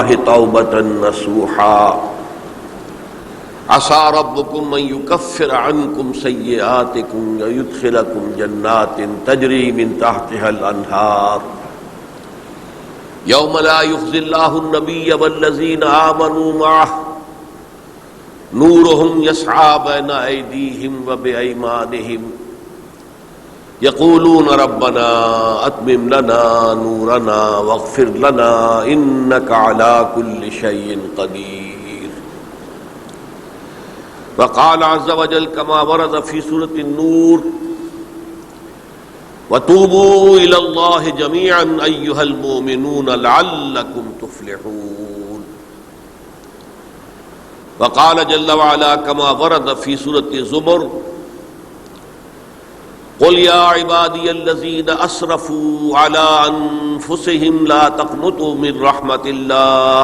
الله توبة نصوحا عسى ربكم أن يكفر عنكم سيئاتكم ويدخلكم جنات تجري من تحتها الأنهار يوم لا يخزي الله النبي والذين آمنوا معه نورهم يسعى بين أيديهم وبأيمانهم يقولون ربنا أتمم لنا نورنا واغفر لنا إنك على كل شيء قدير. وقال عز وجل كما ورد في سورة النور وتوبوا إلى الله جميعا أيها المؤمنون لعلكم تفلحون. وقال جل وعلا كما ورد في سورة الزمر قل يا عبادي الذين أسرفوا على أنفسهم لا تقنطوا من رحمة الله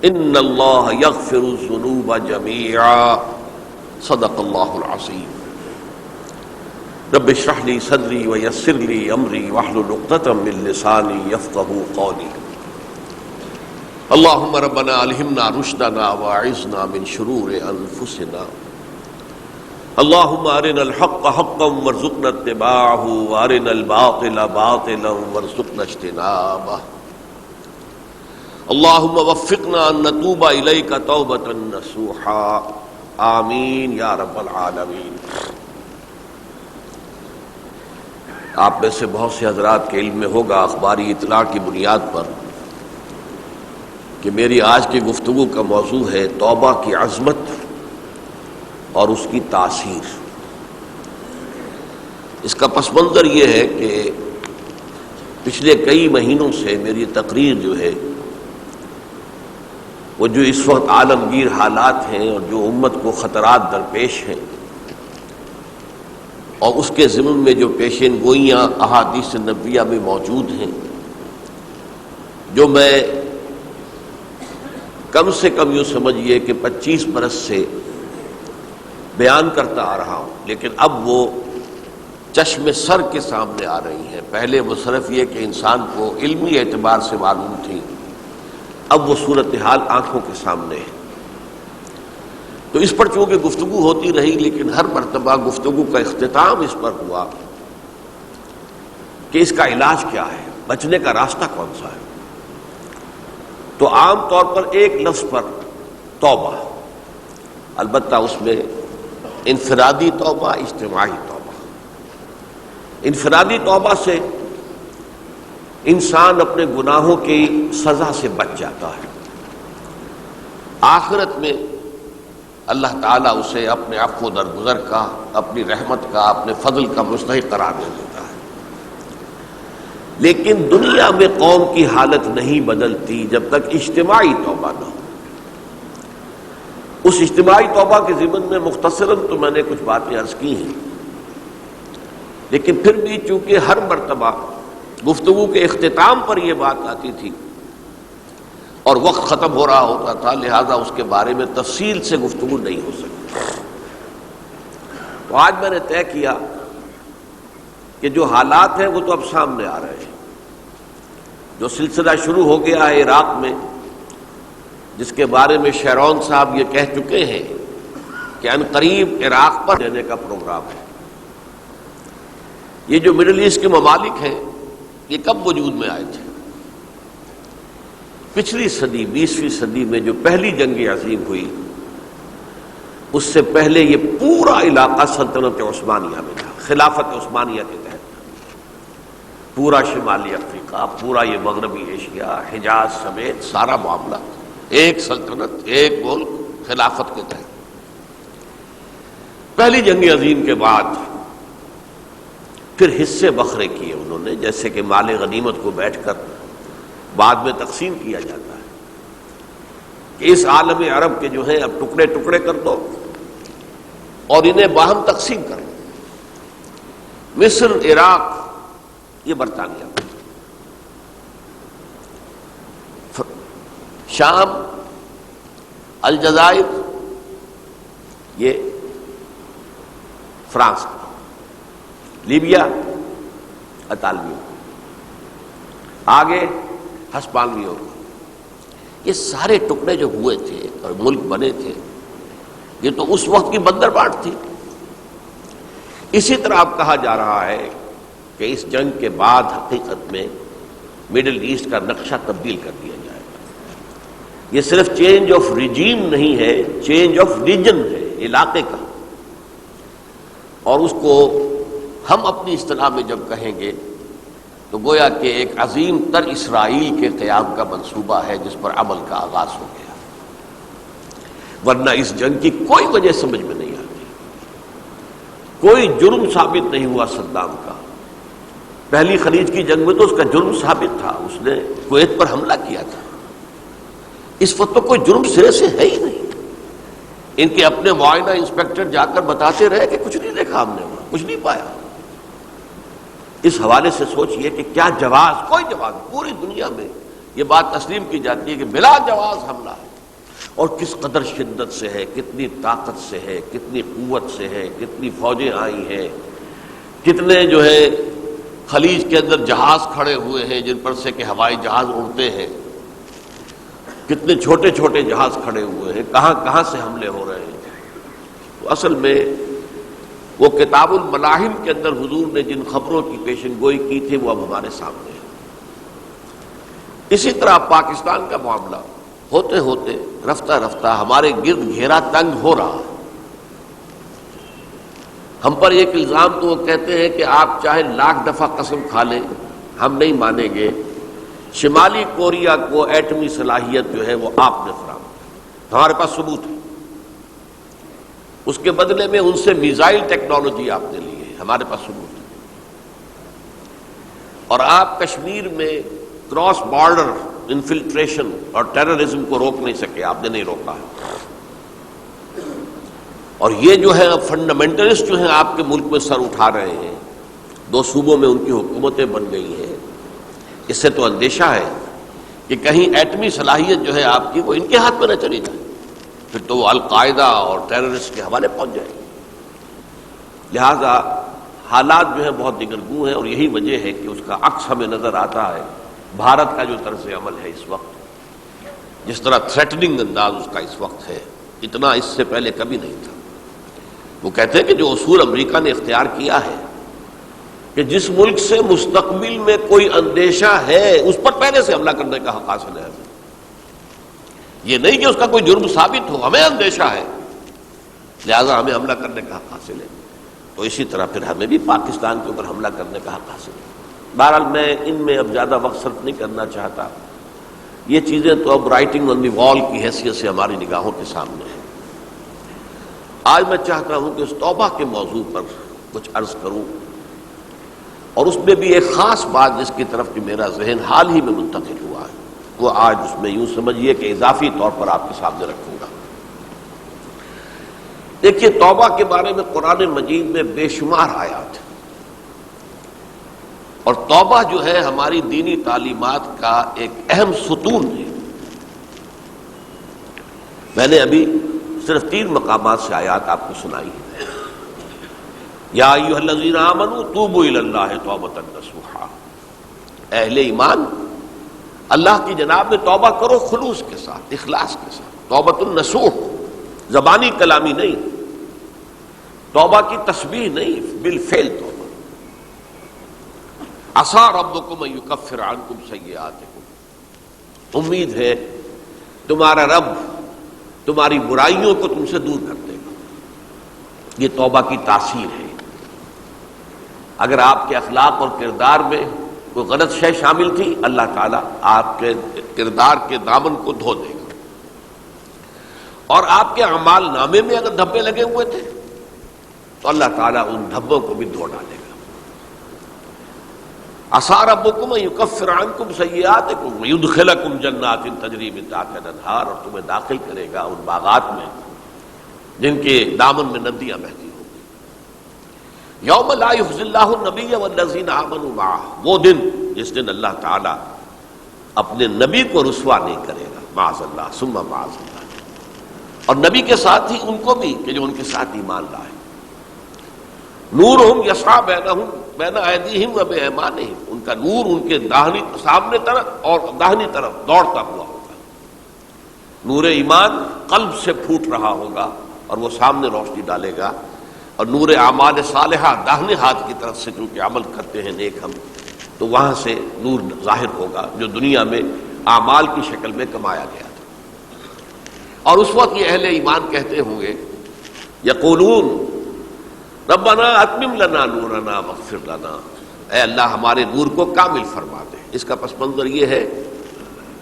إن الله يغفر الذنوب جميعا صدق الله العظيم. رب اشرح لي صدري ويسر لي أمري واحلل عقدة من لساني يفقهوا قولي. اللهم ربنا ألهمنا رشدنا وأعذنا من شرور أنفسنا. اللهم أرنا الحق حقا وارزقنا اتباعه وأرنا الباطل باطلا وارزقنا اجتنابه. اللهم وفقنا أن نتوب إليك توبة نصوحا آمین یا رب العالمین. آپ میں سے بہت سے حضرات کے علم میں ہوگا اخباری اطلاع کی بنیاد پر کہ میری آج کی گفتگو کا موضوع ہے توبہ کی عظمت اور اس کی تاثیر. اس کا پس منظر یہ ہے کہ پچھلے کئی مہینوں سے میری تقریر جو ہے وہ جو اس وقت عالمگیر حالات ہیں اور جو امت کو خطرات درپیش ہیں اور اس کے ضمن میں جو پیشین گوئیاں احادیث نبویہ میں موجود ہیں، جو میں کم سے کم یوں سمجھیے کہ 25 برس سے بیان کرتا آ رہا ہوں، لیکن اب وہ چشم سر کے سامنے آ رہی ہیں. پہلے وہ صرف یہ کہ انسان کو علمی اعتبار سے معلوم تھی، اب وہ صورتحال آنکھوں کے سامنے ہے. تو اس پر چونکہ گفتگو ہوتی رہی، لیکن ہر مرتبہ گفتگو کا اختتام اس پر ہوا کہ اس کا علاج کیا ہے، بچنے کا راستہ کون سا ہے. تو عام طور پر ایک لفظ پر توبہ، البتہ اس میں انفرادی توبہ، اجتماعی توبہ. انفرادی توبہ سے انسان اپنے گناہوں کی سزا سے بچ جاتا ہے. آخرت میں اللہ تعالیٰ اسے اپنے عفو درگزر کا، اپنی رحمت کا، اپنے فضل کا مستحق قرار دے دیتا ہے. لیکن دنیا میں قوم کی حالت نہیں بدلتی جب تک اجتماعی توبہ نہ ہو. اس اجتماعی توبہ کے ضمن میں مختصراً تو میں نے کچھ باتیں عرض کی ہیں، لیکن پھر بھی چونکہ ہر مرتبہ گفتگو کے اختتام پر یہ بات آتی تھی اور وقت ختم ہو رہا ہوتا تھا، لہذا اس کے بارے میں تفصیل سے گفتگو نہیں ہو سکتی. تو آج میں نے طے کیا کہ جو حالات ہیں وہ تو اب سامنے آ رہے ہیں. جو سلسلہ شروع ہو گیا ہے عراق میں، جس کے بارے میں شیرون صاحب یہ کہہ چکے ہیں کہ عنقریب عراق پر دینے کا پروگرام ہے. یہ جو مڈل ایسٹ کے ممالک ہیں یہ کب وجود میں آئے تھے؟ پچھلی صدی، 20ویں صدی میں جو پہلی جنگ عظیم ہوئی، اس سے پہلے یہ پورا علاقہ سلطنت عثمانیہ میں تھا، خلافت عثمانیہ کے تحت. پورا شمالی افریقہ، پورا یہ مغربی ایشیا، حجاز سمیت سارا معاملہ ایک سلطنت، ایک ملک، خلافت کے تحت. پہلی جنگ عظیم کے بعد پھر حصے بکھرے کیے انہوں نے، جیسے کہ مال غنیمت کو بیٹھ کر بعد میں تقسیم کیا جاتا ہے کہ اس عالم عرب کے جو ہیں اب ٹکڑے ٹکڑے کر دو اور انہیں باہم تقسیم کر دو. مصر، عراق یہ برطانیہ، شام، الجزائر یہ فرانس کا، لیبیا اطالویوں، آگے ہسپانویوں کا. یہ سارے ٹکڑے جو ہوئے تھے اور ملک بنے تھے، یہ تو اس وقت کی بندرباٹ تھی۔ اسی طرح اب کہا جا رہا ہے کہ اس جنگ کے بعد حقیقت میں مڈل ایسٹ کا نقشہ تبدیل کر دیا جائے گا۔ یہ صرف چینج آف ریجیم نہیں ہے، چینج آف ریجن ہے، علاقے کا۔ اور اس کو ہم اپنی اصطلاح میں جب کہیں گے تو گویا کہ ایک عظیم تر اسرائیل کے قیام کا منصوبہ ہے جس پر عمل کا آغاز ہو گیا، ورنہ اس جنگ کی کوئی وجہ سمجھ میں نہیں آتی۔ کوئی جرم ثابت نہیں ہوا صدام کا۔ پہلی خلیج کی جنگ میں تو اس کا جرم ثابت تھا، اس نے کویت پر حملہ کیا تھا۔ اس وقت تو کوئی جرم سرے سے ہے ہی نہیں۔ ان کے اپنے معائنہ انسپیکٹر جا کر بتاتے رہے کہ کچھ نہیں دیکھا ہم نے، وہاں کچھ نہیں پایا۔ اس حوالے سے سوچئے کہ کیا جواز، کوئی جواز پوری دنیا میں یہ بات تسلیم کی جاتی ہے کہ بلا جواز حملہ ہے، اور کس قدر شدت سے ہے، کتنی طاقت سے ہے، کتنی قوت سے ہے، کتنی فوجیں آئی ہیں، کتنے جو ہے خلیج کے اندر جہاز کھڑے ہوئے ہیں جن پر سے کہ ہوائی جہاز اڑتے ہیں، کتنے چھوٹے چھوٹے جہاز کھڑے ہوئے ہیں، کہاں کہاں سے حملے ہو رہے ہیں۔ تو اصل میں وہ کتاب الملاحم کے اندر حضور نے جن خبروں کی پیشن گوئی کی تھی وہ اب ہمارے سامنے ہے۔ اسی طرح پاکستان کا معاملہ ہوتے ہوتے رفتہ رفتہ ہمارے گرد گھیرا تنگ ہو رہا ہے۔ ہم پر ایک الزام تو وہ کہتے ہیں کہ آپ چاہے لاکھ دفعہ قسم کھا لیں ہم نہیں مانیں گے، شمالی کوریا کو ایٹمی صلاحیت جو ہے وہ آپ نے فراہم کی، ہمارے پاس ثبوت ہے۔ اس کے بدلے میں ان سے میزائل ٹیکنالوجی آپ نے لی ہے، ہمارے پاس ثبوت ہے۔ اور آپ کشمیر میں کراس بارڈر انفلٹریشن اور ٹیررزم کو روک نہیں سکے، آپ نے نہیں روکا ہے۔ اور یہ جو ہے فنڈامنٹلسٹ جو ہیں آپ کے ملک میں سر اٹھا رہے ہیں، 2 صوبوں میں ان کی حکومتیں بن گئی ہیں، اس سے تو اندیشہ ہے کہ کہیں ایٹمی صلاحیت جو ہے آپ کی وہ ان کے ہاتھ میں نہ چلی جائے، پھر تو وہ القاعدہ اور ٹیررسٹ کے حوالے پہنچ جائے گی۔ لہذا حالات جو ہے بہت دگرگوں ہیں، اور یہی وجہ ہے کہ اس کا عکس ہمیں نظر آتا ہے بھارت کا جو طرز عمل ہے اس وقت، جس طرح تھریٹننگ انداز اس کا اس وقت ہے، اتنا اس سے پہلے کبھی نہیں تھا۔ وہ کہتے ہیں کہ جو اصول امریکہ نے اختیار کیا ہے کہ جس ملک سے مستقبل میں کوئی اندیشہ ہے اس پر پہلے سے حملہ کرنے کا حق حاصل ہے، یہ نہیں کہ اس کا کوئی جرم ثابت ہو، ہمیں اندیشہ ہے لہذا ہمیں حملہ کرنے کا حق حاصل ہے، تو اسی طرح پھر ہمیں بھی پاکستان کے اوپر حملہ کرنے کا حق حاصل ہے۔ بہرحال میں ان میں اب زیادہ وقت صرف نہیں کرنا چاہتا، یہ چیزیں تو اب رائٹنگ آن دی وال کی حیثیت سے ہماری نگاہوں کے سامنے ہیں۔ آج میں چاہتا ہوں کہ اس توبہ کے موضوع پر کچھ عرض کروں، اور اس میں بھی ایک خاص بات جس کی طرف کہ میرا ذہن حال ہی میں منتقل ہوا ہے، وہ آج اس میں یوں سمجھیے کہ اضافی طور پر آپ کے سامنے رکھوں گا۔ دیکھیے، توبہ کے بارے میں قرآن مجید میں بے شمار آیات ہیں، اور توبہ جو ہے ہماری دینی تعلیمات کا ایک اہم ستون ہے۔ میں نے ابھی صرف 3 مقامات سے آیات آپ کو سنائی ہے۔ یا ایھا الذین آمنوا توبوا الی اللہ توبۃ نصوحا، اہل ایمان اللہ کی جناب میں توبہ کرو خلوص کے ساتھ، اخلاص کے ساتھ، توبۃ النصوح، زبانی کلامی نہیں، توبہ کی تسبیح نہیں، بالفعل توبہ۔ عسیٰ ربکم ان یکفر عنکم سیئاتکم، امید ہے تمہارا رب تمہاری برائیوں کو تم سے دور کر دے گا۔ یہ توبہ کی تاثیر ہے۔ اگر آپ کے اخلاق اور کردار میں کوئی غلط شے شامل تھی، اللہ تعالیٰ آپ کے کردار کے دامن کو دھو دے گا، اور آپ کے اعمال نامے میں اگر دھبے لگے ہوئے تھے تو اللہ تعالیٰ ان دھبوں کو بھی دھو ڈالے گا۔ عسیٰ ربکم ان یکفر عنکم سیئاتکم ویدخلکم جنات تجری من تحتہا الانہار، اور تمہیں داخل کرے گا ان باغات میں جن کے دامن میں ندیاں بہتی ہوں گی۔ یوم لا یخزی اللہ النبی والذین آمنوا معہ، وہ دن جس دن اللہ تعالیٰ اپنے نبی کو رسوا نہیں کرے گا، معاذ اللہ ثم معاذ اللہ، اور نبی کے ساتھ ہی ان کو بھی کہ جو ان کے ساتھ ایمان لائے۔ نورہم یسعی بین ایدیہم و بایمانہم، ان کا نور ان کے سامنے طرف اور داہنی طرف دوڑتا ہوا ہوگا۔ نور ایمان قلب سے پھوٹ رہا ہوگا اور وہ سامنے روشنی ڈالے گا، اور نور اعمال صالحہ داہنے ہاتھ کی طرف سے کیونکہ عمل کرتے ہیں نیک ہم، تو وہاں سے نور ظاہر ہوگا جو دنیا میں اعمال کی شکل میں کمایا گیا تھا۔ اور اس وقت یہ اہل ایمان کہتے ہوں گے یقولون ربنا اتمم لنا نورنا واغفر لنا، اے اللہ ہمارے نور کو کامل فرما دے۔ اس کا پس منظر یہ ہے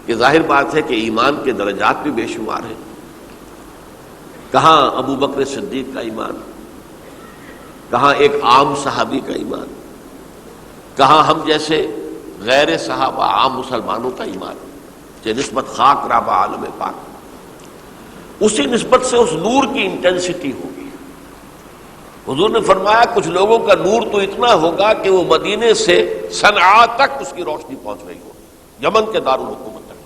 کہ ظاہر بات ہے کہ ایمان کے درجات بھی بے شمار ہیں۔ کہاں ابو بکر صدیق کا ایمان، کہاں ایک عام صحابی کا ایمان، کہاں ہم جیسے غیر صحابہ عام مسلمانوں کا ایمان، کہ نسبت خاک رابع عالم پاک، اسی نسبت سے اس نور کی انٹینسٹی ہوگی۔ حضور نے فرمایا کچھ لوگوں کا نور تو اتنا ہوگا کہ وہ مدینے سے صنعاء تک اس کی روشنی پہنچ رہی ہوگی، یمن کے دارالحکومت تک،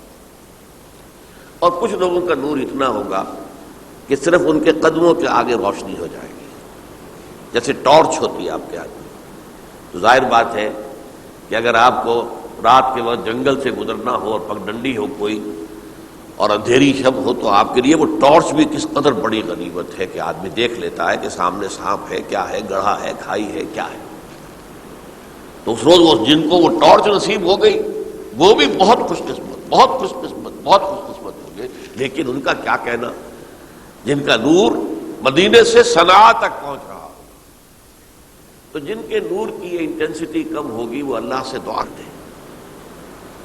اور کچھ لوگوں کا نور اتنا ہوگا کہ صرف ان کے قدموں کے آگے روشنی ہو جائے گی، جیسے ٹارچ ہوتی ہے آپ کے ہاتھ میں۔ تو ظاہر بات ہے کہ اگر آپ کو رات کے وقت جنگل سے گزرنا ہو اور پگڈنڈی ہو کوئی اور اندھیری شب ہو، تو آپ کے لیے وہ ٹارچ بھی کس قدر بڑی غنیمت ہے کہ آدمی دیکھ لیتا ہے کہ سامنے سانپ ہے، کیا ہے، گڑھا ہے، کھائی ہے، کیا ہے۔ تو اس روز جن کو وہ ٹارچ نصیب ہو گئی وہ بھی بہت خوش قسمت، بہت خوش قسمت، بہت خوش قسمت ہو گئے۔ لیکن ان کا کیا کہنا جن کا نور مدینے سے صنعاء تک پہنچ رہا ہو۔ تو جن کے نور کی یہ انٹینسٹی کم ہوگی وہ اللہ سے دعا دیں،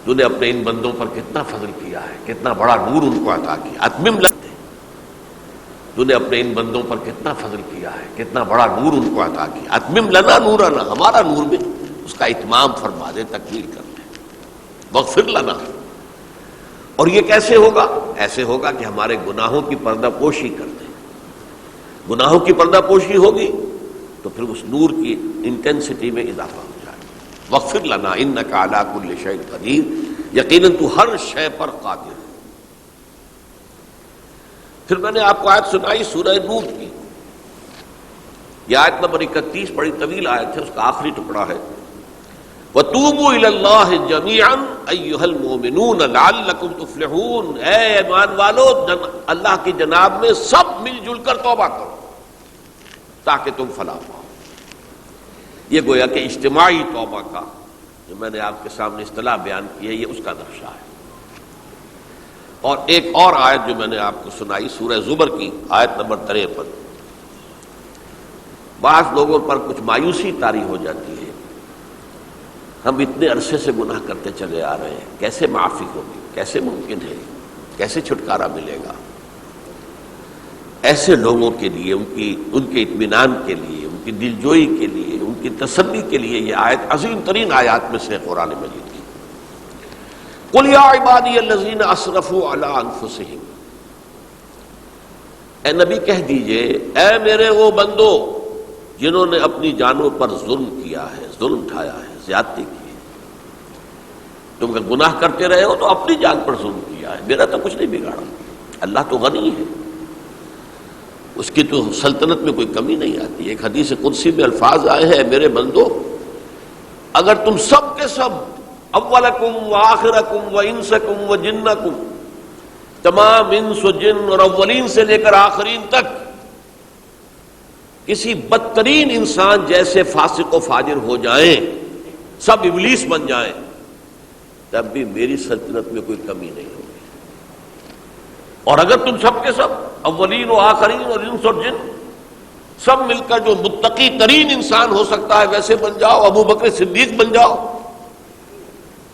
تو نے اپنے ان بندوں پر کتنا فضل کیا ہے، کتنا بڑا نور ان کو عطا کیا۔ اتمم لنا، تو نے اپنے ان بندوں پر کتنا فضل کیا ہے، کتنا بڑا نور ان کو عطا کیا۔ اتمم لنا نورنا، ہمارا نور بھی اس کا اتمام فرما دے، تکمیل کر دے۔ واغفر لنا، اور یہ کیسے ہوگا؟ ایسے ہوگا کہ ہمارے گناہوں کی پردہ پوشی کر دے۔ گناہوں کی پردہ پوشی ہوگی تو پھر اس نور کی انٹینسٹی میں اضافہ ہو جائے۔ واغفر لنا انک علی کل شیء قدیر، یقیناً تو ہر شے پر قادر ہے۔ پھر میں نے آپ کو آیت سنائی سورہ نور کی، یہ آیت نمبر 31 بڑی طویل آیت ہے، اس کا آخری ٹکڑا ہے وَتُوبُوا إِلَى اللَّهِ جَمِيعًا أَيُّهَا الْمُؤْمِنُونَ لَعَلَّكُمْ تُفْلِحُونَ، اے ایمان والو اللہ کی جناب میں سب مل جل کر توبہ کرو تاکہ تم فلاح پاؤ۔ یہ گویا کہ اجتماعی توبہ کا جو میں نے آپ کے سامنے اصطلاح بیان کی ہے، یہ اس کا نقشہ ہے۔ اور ایک اور آیت جو میں نے آپ کو سنائی سورہ زمر کی آیت نمبر 53، بعض لوگوں پر کچھ مایوسی طاری ہو جاتی ہے، ہم اتنے عرصے سے گناہ کرتے چلے آ رہے ہیں، کیسے معافی ہوگی، کیسے ممکن ہے، کیسے چھٹکارا ملے گا؟ ایسے لوگوں کے لیے ان کے اطمینان کے لیے، ان کی دلجوئی کے لیے، ان کی تسلی کے لیے یہ آیت عظیم ترین آیات میں سے قرآن مجید کی۔ قل یا عبادی الذین اسرفوا علی انفسہم، اے نبی کہہ دیجئے اے میرے وہ بندو جنہوں نے اپنی جانوں پر ظلم کیا ہے، ظلم اٹھایا ہے، زیادتی کی ہے۔ تم اگر گناہ کرتے رہے ہو تو اپنی جان پر ظلم کیا ہے، میرا تو کچھ نہیں بگاڑا، اللہ تو غنی ہے، اس کی تو سلطنت میں کوئی کمی نہیں آتی۔ ایک حدیث قدسی میں الفاظ آئے ہیں میرے بندو اگر تم سب کے سب اولکم و آخرکم و انسکم و جنکم، تمام انس و جن اور اولین سے لے کر آخرین تک کسی بدترین انسان جیسے فاسق و فاجر ہو جائیں، سب ابلیس بن جائیں، تب بھی میری سلطنت میں کوئی کمی نہیں ہوگی۔ اور اگر تم سب کے سب اولین و آخرین اور انس اور جن سب مل کر جو متقی ترین انسان ہو سکتا ہے ویسے بن جاؤ، ابو بکر صدیق بن جاؤ،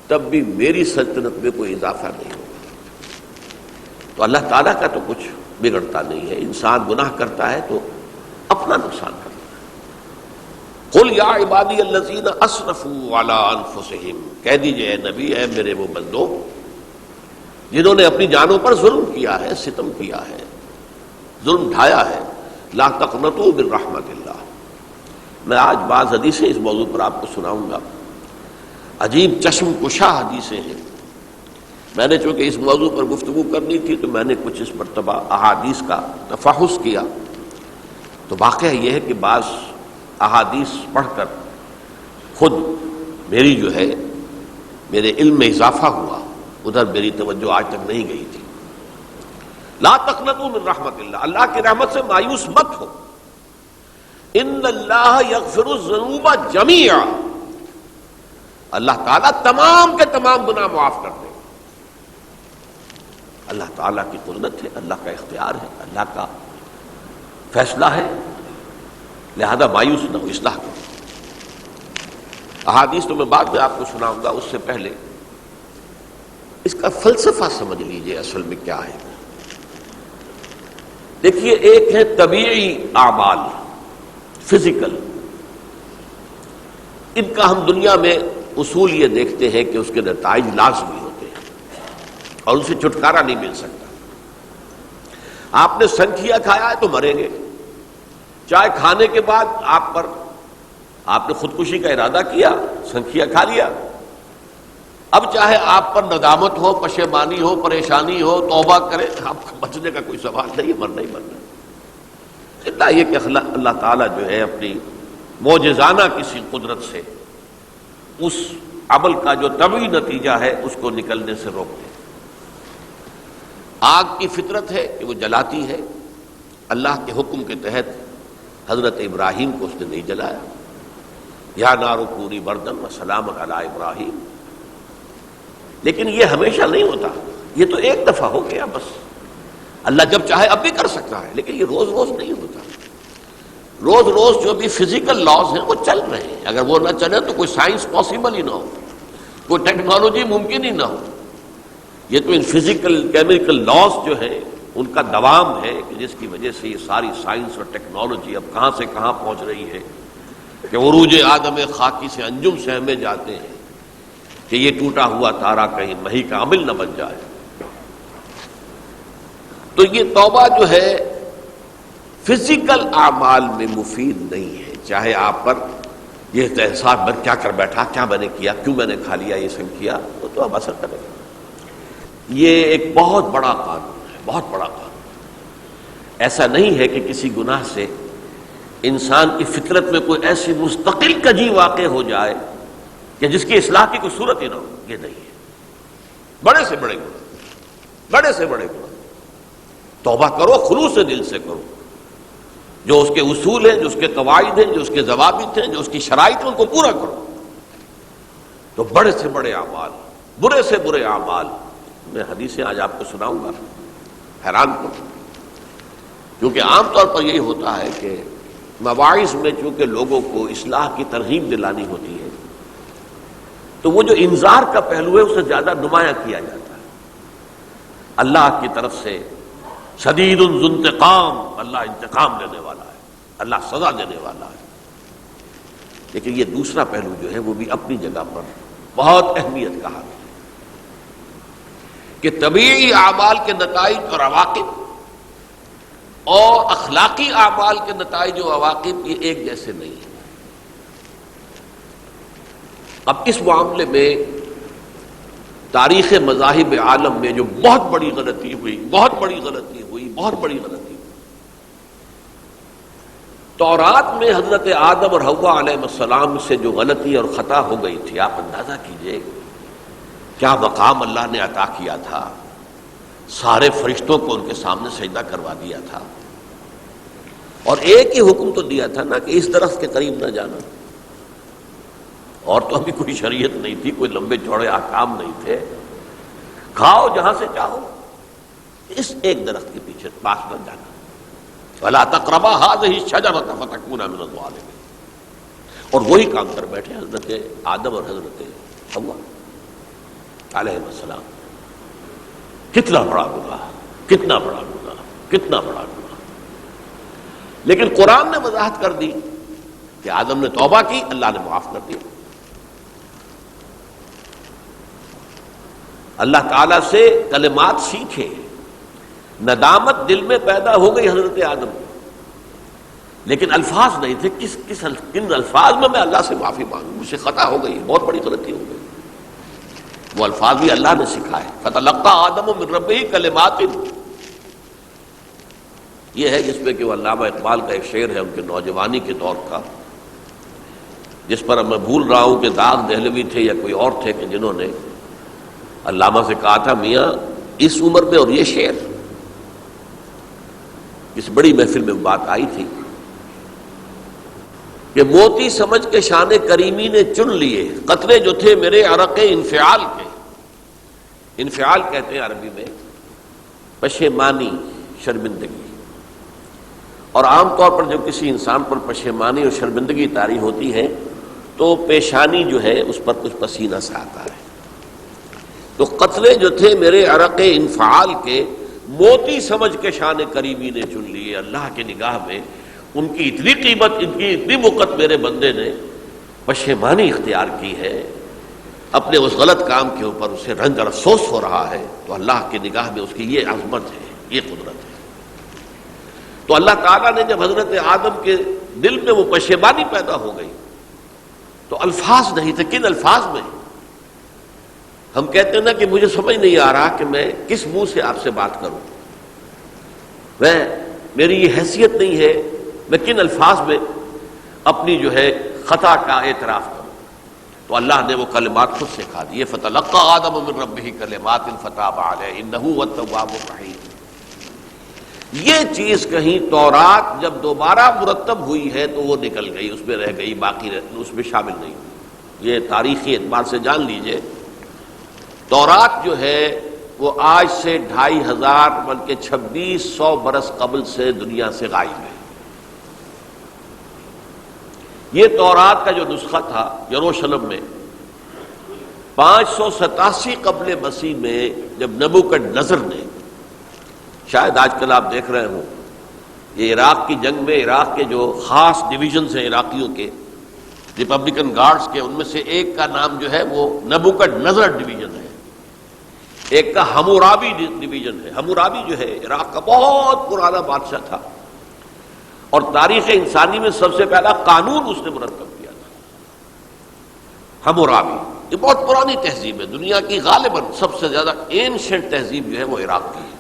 تب بھی میری سلطنت میں کوئی اضافہ نہیں ہوگا۔ تو اللہ تعالیٰ کا تو کچھ بگڑتا نہیں ہے، انسان گناہ کرتا ہے تو اپنا نقصان کرتا ہے۔ قل یا عبادی الذین اسرفوا علی انفسہم، کہہ دیجئے اے نبی اے میرے وہ بندو جنہوں نے اپنی جانوں پر ظلم کیا ہے، ستم کیا ہے، ظلم ڈھایا ہے، لا تقنطوا من رحمت اللہ۔ میں آج بعض حدیثیں اس موضوع پر آپ کو سناؤں گا، عجیب چشم کشا حدیثیں ہیں۔ میں نے چونکہ اس موضوع پر گفتگو کرنی تھی تو میں نے کچھ اس مرتبہ احادیث کا تفحص کیا، تو واقعہ یہ ہے کہ بعض احادیث پڑھ کر خود میری جو ہے میرے علم میں اضافہ ہوا، ادھر میری توجہ آج تک نہیں گئی تھی۔ لا تقنطوا من رحمت اللہ، اللہ کی رحمت سے مایوس مت ہو. ان اللہ یغفر الذنوب جميعا، اللہ تعالیٰ تمام کے تمام گناہ معاف کر دے. اللہ تعالیٰ کی قدرت ہے، اللہ کا اختیار ہے، اللہ کا فیصلہ ہے، لہذا مایوس نہ ہو، اصلاح کرو. احادیث تو میں بعد میں آپ کو سناؤں گا، اس سے پہلے اس کا فلسفہ سمجھ لیجئے اصل میں کیا ہے. دیکھیے، ایک ہے طبیعی اعمال، فزیکل. ان کا ہم دنیا میں اصول یہ دیکھتے ہیں کہ اس کے نتائج لازمی ہوتے ہیں اور ان سے چھٹکارا نہیں مل سکتا. آپ نے سنکھیا کھایا ہے تو مریں گے. چائے کھانے کے بعد آپ نے خودکشی کا ارادہ کیا، سنکھیا کھا لیا، اب چاہے آپ پر ندامت ہو، پشیمانی ہو، پریشانی ہو، توبہ کرے، آپ کو بچنے کا کوئی سوال نہیں، مرنا ہی مرنا. اتنا یہ کہ اللہ تعالیٰ جو ہے اپنی معجزانہ کسی قدرت سے اس عمل کا جو طبعی نتیجہ ہے اس کو نکلنے سے روک دے. آگ کی فطرت ہے کہ وہ جلاتی ہے، اللہ کے حکم کے تحت حضرت ابراہیم کو اس نے نہیں جلایا. یا نار کونی بردن وسلاما علی ابراہیم. لیکن یہ ہمیشہ نہیں ہوتا، یہ تو ایک دفعہ ہو گیا بس. اللہ جب چاہے اب بھی کر سکتا ہے، لیکن یہ روز روز نہیں ہوتا. روز روز جو بھی فزیکل لاز ہیں وہ چل رہے ہیں. اگر وہ نہ چلے تو کوئی سائنس پاسبل ہی نہ ہو، کوئی ٹیکنالوجی ممکن ہی نہ ہو. یہ تو ان فزیکل کیمیکل لاز جو ہیں ان کا دوام ہے کہ جس کی وجہ سے یہ ساری سائنس اور ٹیکنالوجی اب کہاں سے کہاں پہنچ رہی ہے کہ عروج آدم خاکی سے انجم سہمے جاتے ہیں کہ یہ ٹوٹا ہوا تارا کہیں مہی کا عامل نہ بن جائے. تو یہ توبہ جو ہے فزیکل اعمال میں مفید نہیں ہے. چاہے آپ پر یہ احساس میں کیا کر بیٹھا، کیا میں نے کیا، کیوں میں نے کھا لیا یہ سب کیا، تو اب اثر کرے گا. یہ ایک بہت بڑا قانون ہے، بہت بڑا قانون. ایسا نہیں ہے کہ کسی گناہ سے انسان کی فطرت میں کوئی ایسی مستقل کجی واقع ہو جائے کہ جس کی اصلاح کی کوئی صورت ہی نہ ہو. یہ نہیں ہے. بڑے سے بڑے گناہ، بڑے سے بڑے گناہ توبہ کرو، خلوص سے دل سے کرو. جو اس کے اصول ہیں، جو اس کے قواعد ہیں، جو اس کے ضوابط ہیں، جو اس کی شرائط ہیں، ان کو پورا کرو. تو بڑے سے بڑے اعمال، برے سے برے اعمال، میں حدیثیں آج آپ کو سناؤں گا، حیران کروں. کیونکہ عام طور پر یہی ہوتا ہے کہ مواعظ میں چونکہ لوگوں کو اصلاح کی ترغیب دلانی ہوتی ہے تو وہ جو انذار کا پہلو ہے اسے زیادہ نمایاں کیا جاتا ہے. اللہ کی طرف سے شدید ذو انتقام، اللہ انتقام دینے والا ہے، اللہ سزا دینے والا ہے. لیکن یہ دوسرا پہلو جو ہے وہ بھی اپنی جگہ پر بہت اہمیت کا حامل ہے کہ طبیعی اعمال کے نتائج اور عواقب اور اخلاقی اعمال کے نتائج و عواقب یہ ایک جیسے نہیں ہیں. اب اس معاملے میں تاریخ مذاہب عالم میں جو بہت بڑی غلطی ہوئی، تورات میں حضرت آدم اور حوا علیہ السلام سے جو غلطی اور خطا ہو گئی تھی، آپ اندازہ کیجئے کیا مقام اللہ نے عطا کیا تھا. سارے فرشتوں کو ان کے سامنے سجدہ کروا دیا تھا اور ایک ہی حکم تو دیا تھا نا کہ اس درخت کے قریب نہ جانا. اور تو ابھی کوئی شریعت نہیں تھی، کوئی لمبے چوڑے احکام نہیں تھے. کھاؤ جہاں سے چاہو، اس ایک درخت کے پیچھے پاس نہ جانا. وَلَا تَقْرَبَا هَٰذِهِ الشَّجَرَةَ فَتَكُونَا مِنَ الظَّالِمِينَ. اور وہی کام کر بیٹھے حضرت آدم اور حضرت حوا علیہ السلام. کتنا بڑا گناہ، کتنا بڑا گناہ، کتنا بڑا گناہ. لیکن قرآن نے وضاحت کر دی کہ آدم نے توبہ کی، اللہ نے معاف کر دیا. اللہ تعالیٰ سے کلمات سیکھے. ندامت دل میں پیدا ہو گئی حضرت آدم، لیکن الفاظ نہیں تھے. کن الفاظ میں اللہ سے معافی مانگوں، مجھ سے خطا ہو گئی، بہت بڑی غلطی ہو گئی. وہ الفاظ بھی اللہ نے سکھائے. فتلقى آدم من ربہ کلمات. یہ ہے جس میں کہ وہ علامہ اقبال کا ایک شعر ہے ان کے نوجوانی کے دور کا، جس پر میں بھول رہا ہوں کہ داغ دہلوی تھے یا کوئی اور تھے کہ جنہوں نے علامہ سے کہا تھا میاں اس عمر میں اور یہ شعر اس بڑی محفل میں بات آئی تھی کہ موتی سمجھ کے شان کریمی نے چن لیے قطرے جو تھے میرے عرق انفعال کے. انفعال کہتے ہیں عربی میں پشیمانی، شرمندگی. اور عام طور پر جب کسی انسان پر پشیمانی اور شرمندگی طاری ہوتی ہے تو پیشانی جو ہے اس پر کچھ پسینہ سا آتا ہے. تو قطرے جو تھے میرے عرق انفعال کے موتی سمجھ کے شان کریمی نے چن لیے. اللہ کی نگاہ میں ان کی اتنی قیمت، ان کی اتنی وقت میرے بندے نے پشیمانی اختیار کی ہے، اپنے اس غلط کام کے اوپر اسے رنج اور افسوس ہو رہا ہے، تو اللہ کی نگاہ میں اس کی یہ عظمت ہے، یہ قدرت ہے. تو اللہ تعالیٰ نے جب حضرت آدم کے دل میں وہ پشیمانی پیدا ہو گئی تو الفاظ نہیں تھے. کن الفاظ میں؟ ہم کہتے ہیں نا کہ مجھے سمجھ نہیں آ رہا کہ میں کس منہ سے آپ سے بات کروں، میری یہ حیثیت نہیں ہے، میں کن الفاظ میں اپنی جو ہے خطا کا اعتراف کروں. تو اللہ نے وہ کلمات خود سکھا دیے. فَتَلَقَّىٰ آدَمُ مِن رَبِّهِ كَلِمَاتٍ فَتَابَ عَلَيْهِ إِنَّهُ هُوَ التَّوَّابُ الرَّحِيمُ. یہ چیز کہیں تورات جب دوبارہ مرتب ہوئی ہے تو وہ نکل گئی، اس میں رہ گئی، باقی اس میں شامل نہیں ہوئی. یہ تاریخی اعتبار سے جان لیجئے، تورات جو ہے وہ آج سے 2500 بلکہ 2600 برس قبل سے دنیا سے غائب ہے. یہ تورات کا جو نسخہ تھا یروشلم میں 587 قبل مسیح میں جب نبوکدنضر نے، شاید آج کل آپ دیکھ رہے ہوں یہ عراق کی جنگ میں عراق کے جو خاص ڈویژنز ہیں عراقیوں کے، ریپبلکن گارڈز کے، ان میں سے ایک کا نام جو ہے وہ نبوکدنضر ڈویژن ہے، ایک کا حمورابی ڈویژن ہے. حمورابی جو ہے عراق کا بہت پرانا بادشاہ تھا اور تاریخ انسانی میں سب سے پہلا قانون اس نے مرتب کیا تھا. حمورابی یہ بہت پرانی تہذیب ہے، دنیا کی غالباً سب سے زیادہ اینشنٹ تہذیب جو ہے وہ عراق کی ہے.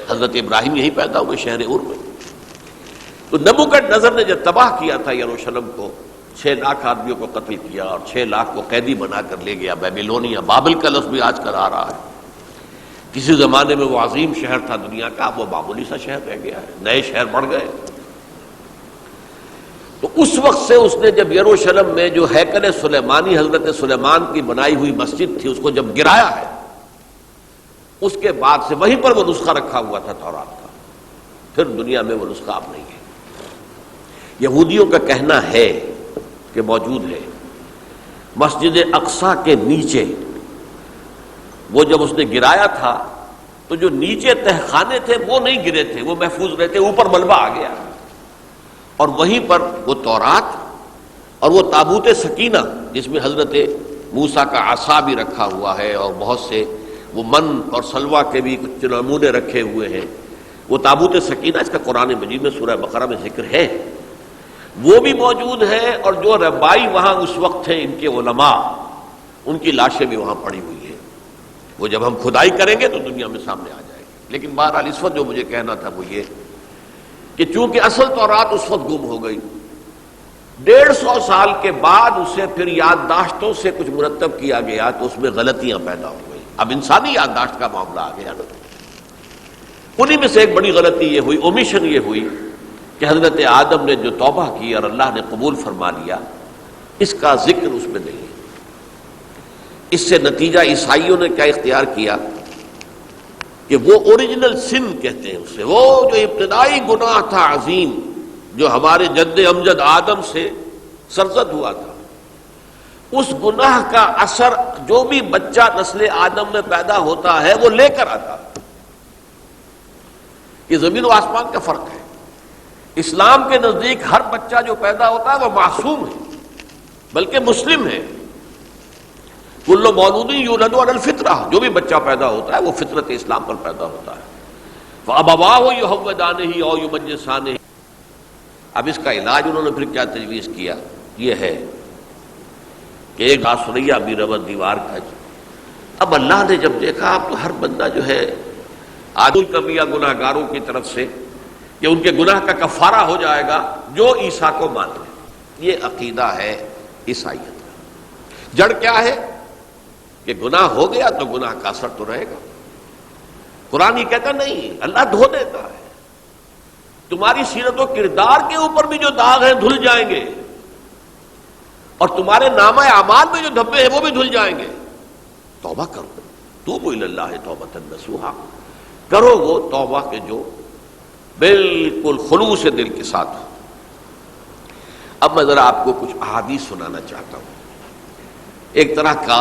حضرت ابراہیم یہی پیدا ہوئے شہر عور میں. تو نبوکدنضر نے جب تباہ کیا تھا یروشلم کو، 6 لاکھ آدمیوں کو قتل کیا اور 6 لاکھ کو قیدی بنا کر لے گیا بیبیلونیا. بابل کا لفظ بھی آج کل آ رہا ہے. کسی زمانے میں وہ عظیم شہر تھا دنیا کا، اب وہ معمولی سا شہر رہ گیا ہے، نئے شہر بڑھ گئے. تو اس وقت سے اس نے جب یروشلم میں جو ہیکل سلیمانی حضرت سلیمان کی بنائی ہوئی مسجد تھی اس کو جب گرایا ہے، اس کے بعد سے وہیں پر وہ نسخہ رکھا ہوا تھا تورات کا. پھر دنیا میں وہ نسخہ اب نہیں ہے. یہودیوں کا کہنا ہے کہ موجود ہے مسجد اقصیٰ کے نیچے، وہ جب اس نے گرایا تھا تو جو نیچے تہخانے تھے وہ نہیں گرے تھے، وہ محفوظ رہتے، اوپر ملبہ آ گیا اور وہیں پر وہ تورات اور وہ تابوت سکینہ جس میں حضرت موسیٰ کا عصا بھی رکھا ہوا ہے اور بہت سے وہ من اور سلوہ کے بھی کچھ نمونے رکھے ہوئے ہیں، وہ تابوت سکینہ اس کا قرآن مجید میں سورہ بقرہ میں ذکر ہے، وہ بھی موجود ہے. اور جو ربائی وہاں اس وقت تھے ان کے علماء، ان کی لاشیں بھی وہاں پڑی ہوئی ہیں. وہ جب ہم کھدائی کریں گے تو دنیا میں سامنے آ جائے گی. لیکن بہرحال اس وقت جو مجھے کہنا تھا وہ یہ کہ چونکہ اصل تورات اس وقت گم ہو گئی، 150 سال کے بعد اسے پھر یادداشتوں سے کچھ مرتب کیا گیا تو اس میں غلطیاں پیدا ہو گئی. اب انسانی یادداشت کا معاملہ آ گیا. انہی میں سے ایک بڑی غلطی یہ ہوئی، اومیشن یہ ہوئی کہ حضرت آدم نے جو توبہ کی اور اللہ نے قبول فرما لیا، اس کا ذکر اس میں نہیں. اس سے نتیجہ عیسائیوں نے کیا اختیار کیا کہ وہ اوریجنل سن کہتے ہیں اسے، وہ جو ابتدائی گناہ تھا عظیم جو ہمارے جد امجد آدم سے سرزد ہوا تھا، اس گناہ کا اثر جو بھی بچہ نسل آدم میں پیدا ہوتا ہے وہ لے کر آتا ہے. یہ زمین و آسمان کا فرق ہے. اسلام کے نزدیک ہر بچہ جو پیدا ہوتا ہے وہ معصوم ہے بلکہ مسلم ہے. کل مولود یولد علی الفطرہ، جو بھی بچہ پیدا ہوتا ہے وہ فطرت اسلام پر پیدا ہوتا ہے. فَأَبَوَاهُ يُهَوِّدَانِهِ أَوْ يُمَجِّسَانِهِ. اب اس کا علاج انہوں نے پھر کیا تجویز کیا، یہ ہے کہ ایک آسریا بھی ربط دیوار کا. اب اللہ نے جب دیکھا اب تو ہر بندہ جو ہے عادل کبیہ گناہ گاروں کی طرف سے کہ ان کے گناہ کا کفارہ ہو جائے گا جو عیسیٰ کو مان لے. یہ عقیدہ ہے عیسائیت کا. جڑ کیا ہے کہ گناہ ہو گیا تو گناہ کا اثر تو رہے گا. قرآن یہ کہتا نہیں، اللہ دھو دیتا ہے. تمہاری سیرت و کردار کے اوپر بھی جو داغ ہیں دھل جائیں گے، اور تمہارے نامہ اعمال میں جو دھبے ہیں وہ بھی دھل جائیں گے۔ توبہ کرو، توبوا الی اللہ توبۃ نصوحا، کرو وہ توبہ کے جو بالکل خلوص دل کے ساتھ ہو۔ اب میں ذرا آپ کو کچھ احادیث سنانا چاہتا ہوں۔ ایک طرح کا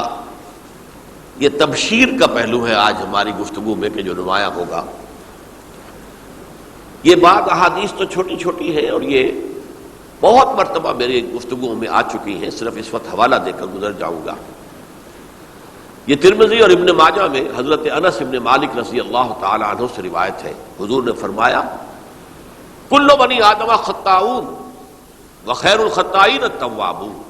یہ تبشیر کا پہلو ہے آج ہماری گفتگو میں کہ جو نمایاں ہوگا۔ یہ بعض احادیث تو چھوٹی چھوٹی ہے اور یہ بہت مرتبہ میری گفتگو میں آ چکی ہیں، صرف اس وقت حوالہ دے کر گزر جاؤں گا۔ یہ ترمذی اور ابن ماجہ میں حضرت انس ابن مالک رضی اللہ تعالی عنہ سے روایت ہے، حضور نے فرمایا کل بنی آدم خطاؤون وخیر الخطائین التوابون،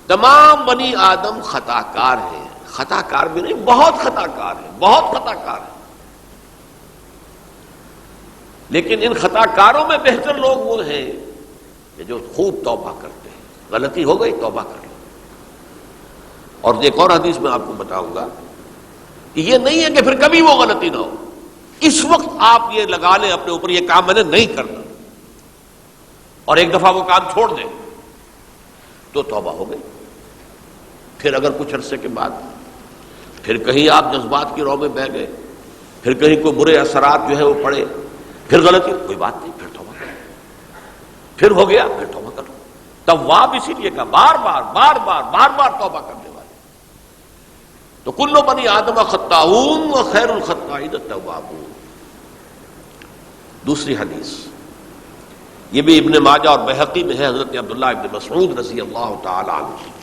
تمام بنی آدم خطا کار ہیں، خطا کار بھی نہیں، بہت خطا کار ہیں، بہت خطا کار ہیں، لیکن ان خطا کاروں میں بہتر لوگ وہ ہیں کہ جو خوب توبہ کرتے ہیں۔ غلطی ہو گئی توبہ کر لو۔ اور ایک اور حدیث میں آپ کو بتاؤں گا کہ یہ نہیں ہے کہ پھر کبھی وہ غلطی نہ ہو، اس وقت آپ یہ لگا لیں اپنے اوپر یہ کام میں نے نہیں کرنا، اور ایک دفعہ وہ کام چھوڑ دیں تو توبہ ہو گئی۔ پھر اگر کچھ عرصے کے بعد پھر کہیں آپ جذبات کی رو میں بہہ گئے، پھر کہیں کوئی برے اثرات جو ہے وہ پڑے، پھر غلطی، کوئی بات نہیں، پھر توبہ کرو، پھر ہو گیا پھر توبہ کرو۔ تواب اسی لیے کہا بار بار بار بار بار بار توبہ کرنے والے۔ تو کل بنی آدم خطاؤون وخیر الخطائین التوابون۔ دوسری حدیث یہ بھی ابن ماجہ اور بہقی میں ہے، حضرت عبداللہ ابن مسعود رضی اللہ تعالی عنہ،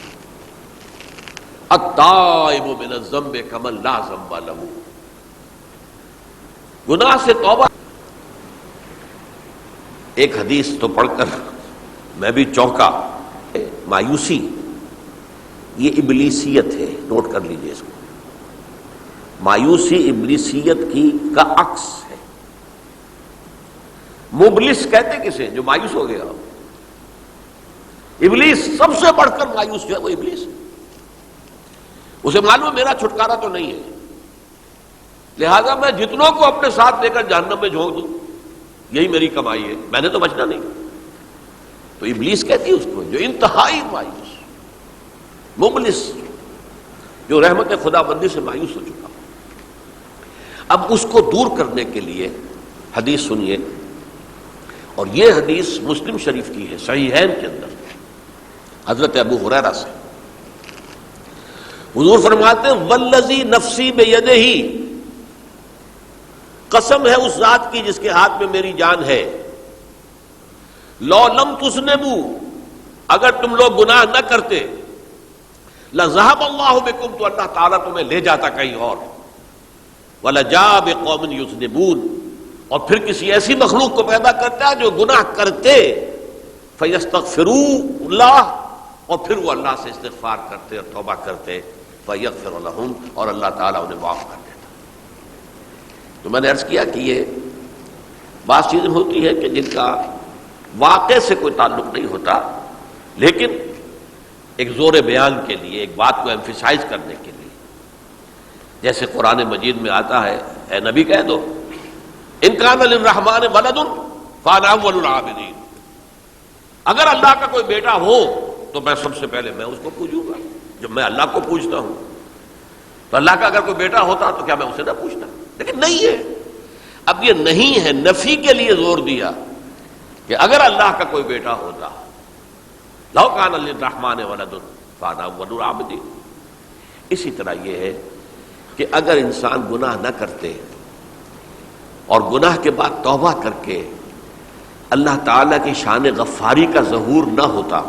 التائب من الذنب کمن لا ذنب له، گناہ سے توبہ۔ ایک حدیث تو پڑھ کر میں بھی چونکا، مایوسی یہ ابلیسیت ہے، نوٹ کر لیجئے اس کو۔ مایوسی ابلیسیت کا عکس ہے۔ مبلس کہتے کسے؟ جو مایوس ہو گیا۔ ابلیس سب سے بڑھ کر مایوس جو ہے وہ ابلیس ہے، اسے معلوم میرا چھٹکارا تو نہیں ہے، لہذا میں جتنوں کو اپنے ساتھ لے کر جہنم میں جھونک دوں یہی میری کمائی ہے، میں نے تو بچنا نہیں۔ تو ابلیس کہتی ہے اس کو جو انتہائی مایوس، مبلس، جو رحمت خدا بندی سے مایوس ہو چکا۔ اب اس کو دور کرنے کے لیے حدیث سنیے، اور یہ حدیث مسلم شریف کی ہے، صحیحین کے اندر، حضرت ابو ہریرہ سے۔ حضور فرماتے ہیں والذی نفسی بیدہ، قسم ہے اس ذات کی جس کے ہاتھ میں میری جان ہے، لو لم تذنبوا، اگر تم لوگ گناہ نہ کرتے، لذهب اللہ بکم، تو اللہ تعالیٰ تمہیں لے جاتا کہیں اور، ولجاء بقوم یذنبون، اور پھر کسی ایسی مخلوق کو پیدا کرتا ہے جو گناہ کرتے، فیستغفروا اللہ، اور پھر وہ اللہ سے استغفار کرتے اور توبہ کرتے، فیغفر لہم، اور اللہ تعالیٰ انہیں معاف کر دیتا۔ تو میں نے عرض کیا کہ یہ بعض چیزیں ہوتی ہیں کہ جن کا واقع سے کوئی تعلق نہیں ہوتا، لیکن ایک زور بیان کے لیے، ایک بات کو ایمفیسائز کرنے کے لیے، جیسے قرآن مجید میں آتا ہے، اے نبی کہہ دو ان کان للرحمن ولد فانا اول العابدین، اگر اللہ کا کوئی بیٹا ہو تو میں سب سے پہلے میں اس کو پوجوں گا، جب میں اللہ کو پوجتا ہوں تو اللہ کا اگر کوئی بیٹا ہوتا تو کیا میں اسے نہ پوچھتا؟ لیکن نہیں ہے۔ اب یہ نہیں ہے، نفی کے لیے زور دیا کہ اگر اللہ کا کوئی بیٹا ہوتا، لو کان للرحمن ولد فانا اول العابدین۔ اسی طرح یہ ہے کہ اگر انسان گناہ نہ کرتے اور گناہ کے بعد توبہ کر کے اللہ تعالیٰ کی شان غفاری کا ظہور نہ ہوتا،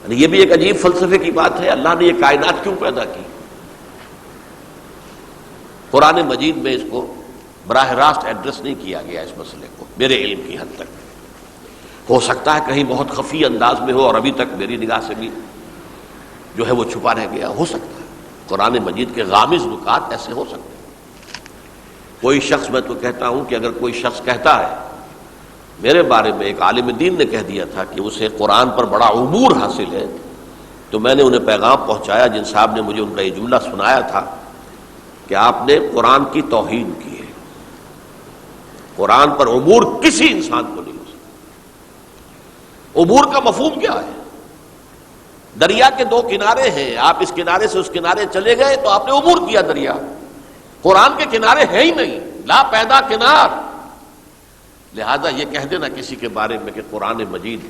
یہ بھی ایک عجیب فلسفے کی بات ہے، اللہ نے یہ کائنات کیوں پیدا کی؟ قرآن مجید میں اس کو براہ راست ایڈریس نہیں کیا گیا، اس مسئلے کو میرے علم کی حد تک۔ ہو سکتا ہے کہیں بہت خفی انداز میں ہو اور ابھی تک میری نگاہ سے بھی جو ہے وہ چھپا رہ گیا، ہو سکتا ہے قرآن مجید کے غامض نکات ایسے ہو سکتے ہیں۔ کوئی شخص، میں تو کہتا ہوں کہ اگر کوئی شخص کہتا ہے، میرے بارے میں ایک عالم دین نے کہہ دیا تھا کہ اسے قرآن پر بڑا عبور حاصل ہے، تو میں نے انہیں پیغام پہنچایا، جن صاحب نے مجھے ان کا یہ جملہ سنایا تھا کہ آپ نے قرآن کی توہین کی ہے، قرآن پر عبور کسی انسان کو نہیں ہو سکتا۔ عبور کا مفہوم کیا ہے؟ دریا کے دو کنارے ہیں، آپ اس کنارے سے اس کنارے چلے گئے تو آپ نے عبور کیا دریا۔ قرآن کے کنارے ہیں ہی نہیں، لا پیدا کنار۔ لہذا یہ کہہ دینا کسی کے بارے میں کہ قرآن مجید،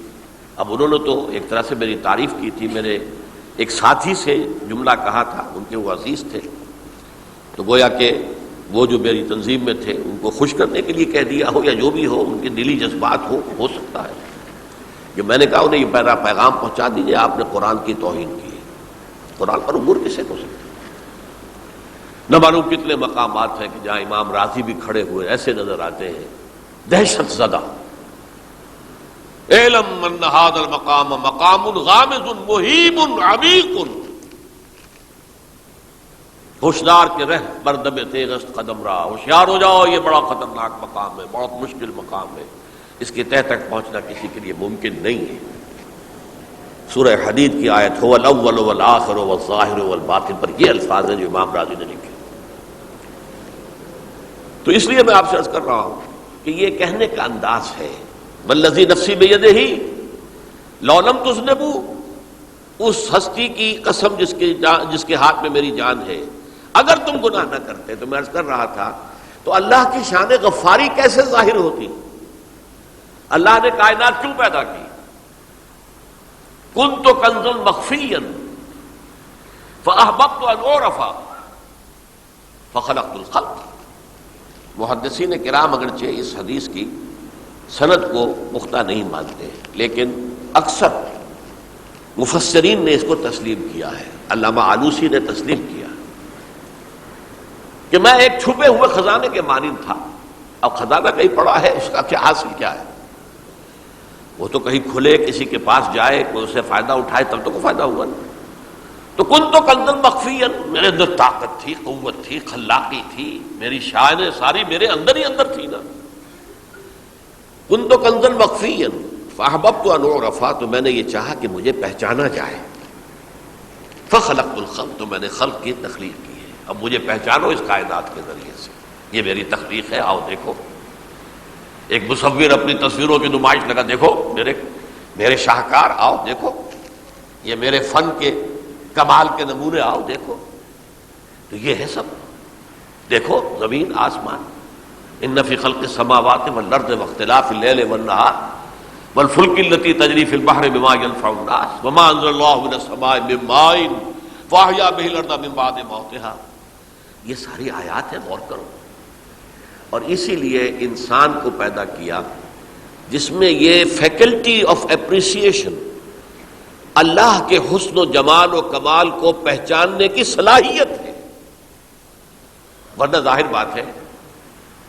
اب انہوں نے تو ایک طرح سے میری تعریف کی تھی، میرے ایک ساتھی سے جملہ کہا تھا، ان کے وہ عزیز تھے، تو گویا کہ وہ جو میری تنظیم میں تھے ان کو خوش کرنے کے لیے کہہ دیا ہو یا جو بھی ہو، ان کے دلی جذبات ہو سکتا ہے کہ میں نے کہا انہیں یہ میرا پیغام پہنچا دیجیے، آپ نے قرآن کی توہین کی ہے۔ قرآن پر عبور کسے ہو سکتا ہے؟ نہ معلوم کتنے مقامات ہیں کہ جہاں امام راضی بھی کھڑے ہوئے ایسے نظر آتے ہیں دہشت زدہ، اعلم ان ھذا المقام مقام غامض مہیب عمیق، ہوشیار کے رہ بردم تیغست قدم رہا، ہوشیار ہو جاؤ، یہ بڑا خطرناک مقام ہے، بہت مشکل مقام ہے، اس کے تہ تک پہنچنا کسی کے لیے ممکن نہیں ہے۔ سورہ حدید کی آیت هو الاول والآخر والظاہر والباطن پر یہ الفاظ ہیں جو امام راضی نے لکھے۔ تو اس لیے میں آپ سے عرض کر رہا ہوں کہ یہ کہنے کا انداز ہے، والذی نفسی بیدہ لو لم تذنبوا، اس ہستی کی قسم جس کے ہاتھ میں میری جان ہے، اگر تم گناہ نہ کرتے، تو میں عرض کر رہا تھا تو اللہ کی شان غفاری کیسے ظاہر ہوتی؟ اللہ نے کائنات کیوں پیدا کی؟ کنت کنزا مخفیا فاحببت ان اعرف فخلقت الخلق۔ محدثین کرام اگرچہ اس حدیث کی سند کو پختہ نہیں مانتے، لیکن اکثر مفسرین نے اس کو تسلیم کیا ہے۔ علامہ آلوسی نے تسلیم کیا کہ میں ایک چھپے ہوئے خزانے کے مانند تھا۔ اب خزانہ کہیں پڑا ہے، اس کا کیا حاصل کیا ہے؟ وہ تو کہیں کھلے، کسی کے پاس جائے، کوئی اسے فائدہ اٹھائے تب تو کوئی فائدہ ہوا نا۔ تو کنت کنزا مخفیا، میرے اندر طاقت تھی، قوت تھی، خلاقی تھی، میری شان ساری میرے اندر ہی اندر تھی نا۔ کنت کنزا مخفیا فاحببت ان اعرف، تو میں نے یہ چاہا کہ مجھے پہچانا جائے۔ فخلقت الخلق، تو میں نے خلق کی تخلیق کی ہے، اب مجھے پہچانو اس کائنات کے ذریعے سے، یہ میری تخلیق ہے، آؤ دیکھو۔ ایک مصور اپنی تصویروں کی نمائش لگا، دیکھو میرے شاہکار، آؤ دیکھو، یہ میرے فن کے کمال کے نمونے، آؤ دیکھو۔ تو یہ ہے سب، دیکھو زمین آسمان، ان فی خلق السماوات والارض واختلاف اللیل والنہار والفلک التی تجری فی البحر بما ینفع الناس وما انزل اللہ من السماء من ماء فاحیا بہ الارض من بعد موتها۔ یہ ساری آیات ہیں، غور کرو۔ اور اسی لیے انسان کو پیدا کیا جس میں یہ فیکلٹی آف اپریسیشن، اللہ کے حسن و جمال و کمال کو پہچاننے کی صلاحیت ہے۔ ورنہ ظاہر بات ہے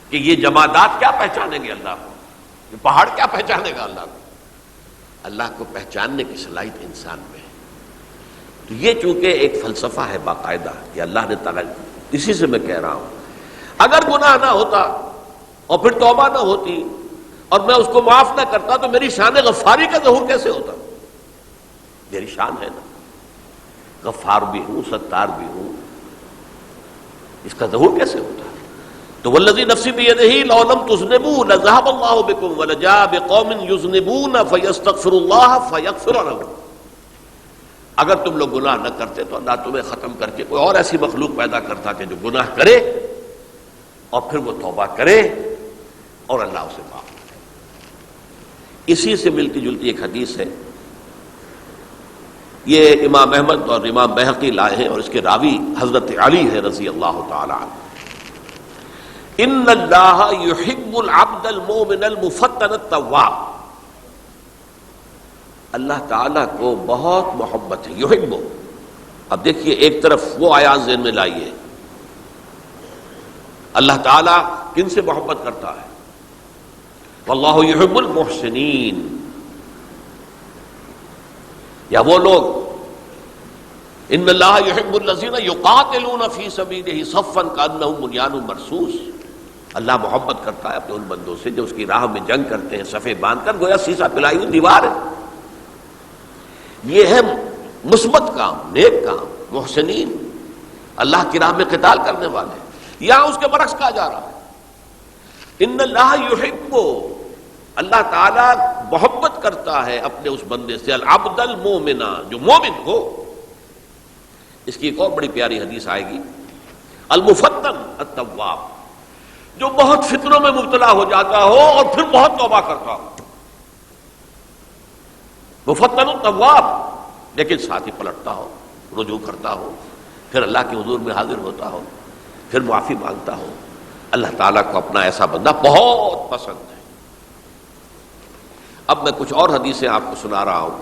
کہ یہ جمادات کیا پہچانیں گے اللہ کو، یہ پہاڑ کیا پہچانے گا اللہ کو؟ اللہ کو پہچاننے کی صلاحیت انسان میں ہے۔ تو یہ چونکہ ایک فلسفہ ہے باقاعدہ کہ اللہ نے تعالیٰ، اسی سے میں کہہ رہا ہوں اگر گناہ نہ ہوتا اور پھر توبہ نہ ہوتی اور میں اس کو معاف نہ کرتا تو میری شان غفاری کا ظہور کیسے ہوتا؟ میری شان ہے نا، غفار بھی ہوں، ستار بھی ہوں، اس کا ظہور کیسے ہوتا؟ تو والذی نفسی بیدہ لو لم تذنبوا لذهب اللہ بکم ولجاء بقوم یذنبون فیستغفر اللہ فیغفر لهم۔ اگر تم لوگ گناہ نہ کرتے تو اللہ تمہیں ختم کر کے کوئی اور ایسی مخلوق پیدا کرتا کہ جو گناہ کرے اور پھر وہ توبہ کرے اور اللہ اسے معاف کرے۔ اسی سے ملتی جلتی ایک حدیث ہے، یہ امام احمد اور امام بہقی لائے ہیں اور اس کے راوی حضرت علی ہے رضی اللہ تعالی عنہ۔ ان اللہ یحب العبد المؤمن المفتن التواب، اللہ تعالیٰ کو بہت محبت ہے، یحب۔ اب دیکھیے ایک طرف وہ آیات ذہن میں لائیے، اللہ تعالیٰ کن سے محبت کرتا ہے؟ واللہ یحب المحسنین، یا وہ لوگ ان اللہ یحب الذین یقاتلون فی سبیلہ صفا کانہم بنیان مرصوص، اللہ محبت کرتا ہے اپنے ان بندوں سے جو اس کی راہ میں جنگ کرتے ہیں صفے باندھ کر، گویا سیسا پلائی ہوئی دیوار ہے۔ یہ ہے مثبت کام، نیک کام، محسنین، اللہ کی راہ میں قتال کرنے والے۔ یہاں اس کے برعکس کہا جا رہا ہے ان اللہ یحب، اللہ تعالی محبت کرتا ہے اپنے اس بندے سے، العبد المومن، جو مومن ہو۔ اس کی ایک اور بڑی پیاری حدیث آئے گی، المفتن التواب، جو بہت فتنوں میں مبتلا ہو جاتا ہو اور پھر بہت توبہ کرتا ہو، مفتن التواب، لیکن ساتھ ہی پلٹتا ہو، رجوع کرتا ہو، پھر اللہ کے حضور میں حاضر ہوتا ہو، پھر معافی مانگتا ہو۔ اللہ تعالیٰ کو اپنا ایسا بندہ بہت پسند ہے۔ اب میں کچھ اور حدیثیں آپ کو سنا رہا ہوں۔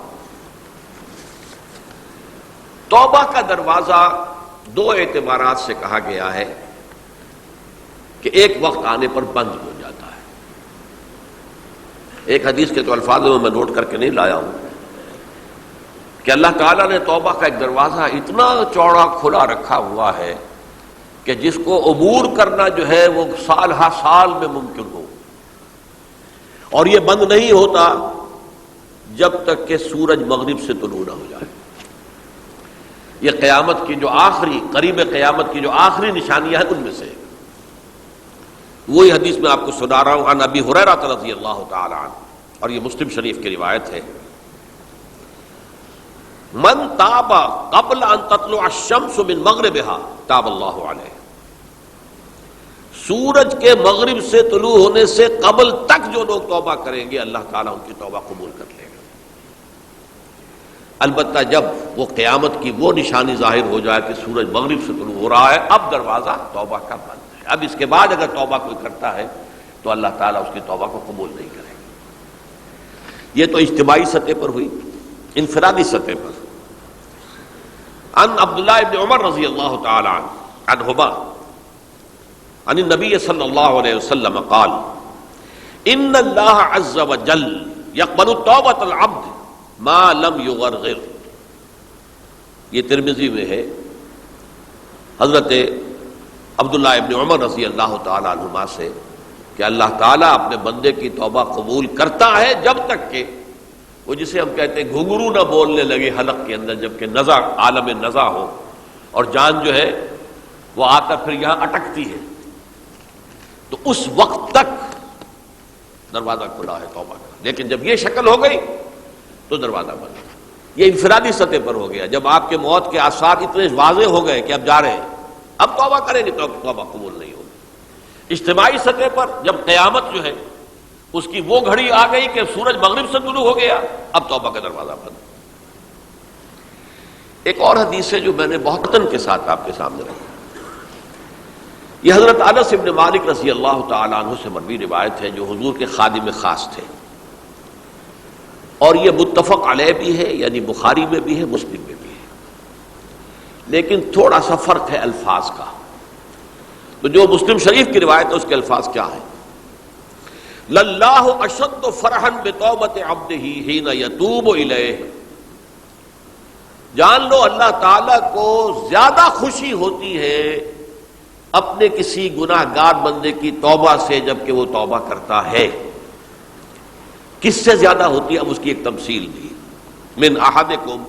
توبہ کا دروازہ دو اعتبارات سے کہا گیا ہے کہ ایک وقت آنے پر بند ہو جاتا ہے۔ ایک حدیث کے تو الفاظوں میں نوٹ کر کے نہیں لایا ہوں کہ اللہ تعالیٰ نے توبہ کا ایک دروازہ اتنا چوڑا کھلا رکھا ہوا ہے کہ جس کو عبور کرنا جو ہے وہ سال ہا سال میں ممکن ہو، اور یہ بند نہیں ہوتا جب تک کہ سورج مغرب سے طلوع نہ ہو جائے۔ یہ قیامت کی جو آخری، قریب قیامت کی جو آخری نشانیاں ہیں ان میں سے وہی حدیث میں آپ کو سنا رہا ہوں، عن ابی ہریرہ رضی اللہ تعالی عنہ، اور یہ مسلم شریف کی روایت ہے، من تاب قبل ان تطلع الشمس من مغربها تاب اللہ علیہ، سورج کے مغرب سے طلوع ہونے سے قبل تک جو لوگ توبہ کریں گے اللہ تعالیٰ ان کی توبہ قبول کر لے گا۔ البتہ جب وہ قیامت کی وہ نشانی ظاہر ہو جائے کہ سورج مغرب سے طلوع ہو رہا ہے، اب دروازہ توبہ کا بند ہے۔ اب اس کے بعد اگر توبہ کوئی کرتا ہے تو اللہ تعالیٰ اس کی توبہ کو قبول نہیں کرے گا۔ یہ تو اجتماعی سطح پر ہوئی۔ انفرادی سطح پر عن عبداللہ ابن عمر رضی اللہ تعالی عنہما عن النبی صلی اللہ علیہ وسلم قال ان اللہ عز وجل یقبل توبۃ العبد ما لم یغرغر۔ یہ ترمذی میں ہے، حضرت عبداللہ ابن عمر رضی اللہ تعالی عنہما سے، کہ اللہ تعالیٰ اپنے بندے کی توبہ قبول کرتا ہے جب تک کہ وہ جسے ہم کہتے ہیں گھنگرو نہ بولنے لگے حلق کے اندر، جبکہ نزع، عالم نزع ہو اور جان جو ہے وہ آ کر پھر یہاں اٹکتی ہے، تو اس وقت تک دروازہ کھلا ہے توبہ کا۔ لیکن جب یہ شکل ہو گئی تو دروازہ بند۔ یہ انفرادی سطح پر ہو گیا، جب آپ کے موت کے آثار اتنے واضح ہو گئے کہ اب جا رہے ہیں، اب توبہ کریں گے تو توبہ قبول نہیں ہوگی۔ اجتماعی سطح پر جب قیامت جو ہے اس کی وہ گھڑی آ گئی کہ سورج مغرب سے طلوع ہو گیا، اب توبہ کا دروازہ بند۔ ایک اور حدیث ہے جو میں نے بہت وطن کے ساتھ آپ کے سامنے رکھی، یہ حضرت انس بن مالک رضی اللہ تعالی عنہ سے مروی روایت ہے، جو حضور کے خادم خاص تھے، اور یہ متفق علیہ بھی ہے، یعنی بخاری میں بھی ہے، مسلم میں بھی ہے، لیکن تھوڑا سا فرق ہے الفاظ کا۔ تو جو مسلم شریف کی روایت ہے اس کے الفاظ کیا ہیں؟ للہ اشد فرحا بتوبۃ عبدہ حین یتوب الیہ، جان لو اللہ تعالیٰ کو زیادہ خوشی ہوتی ہے اپنے کسی گناہ گار بندے کی توبہ سے جبکہ وہ توبہ کرتا ہے۔ کس سے زیادہ ہوتی ہے؟ اب اس کی ایک تمثیل دی، من احدکم،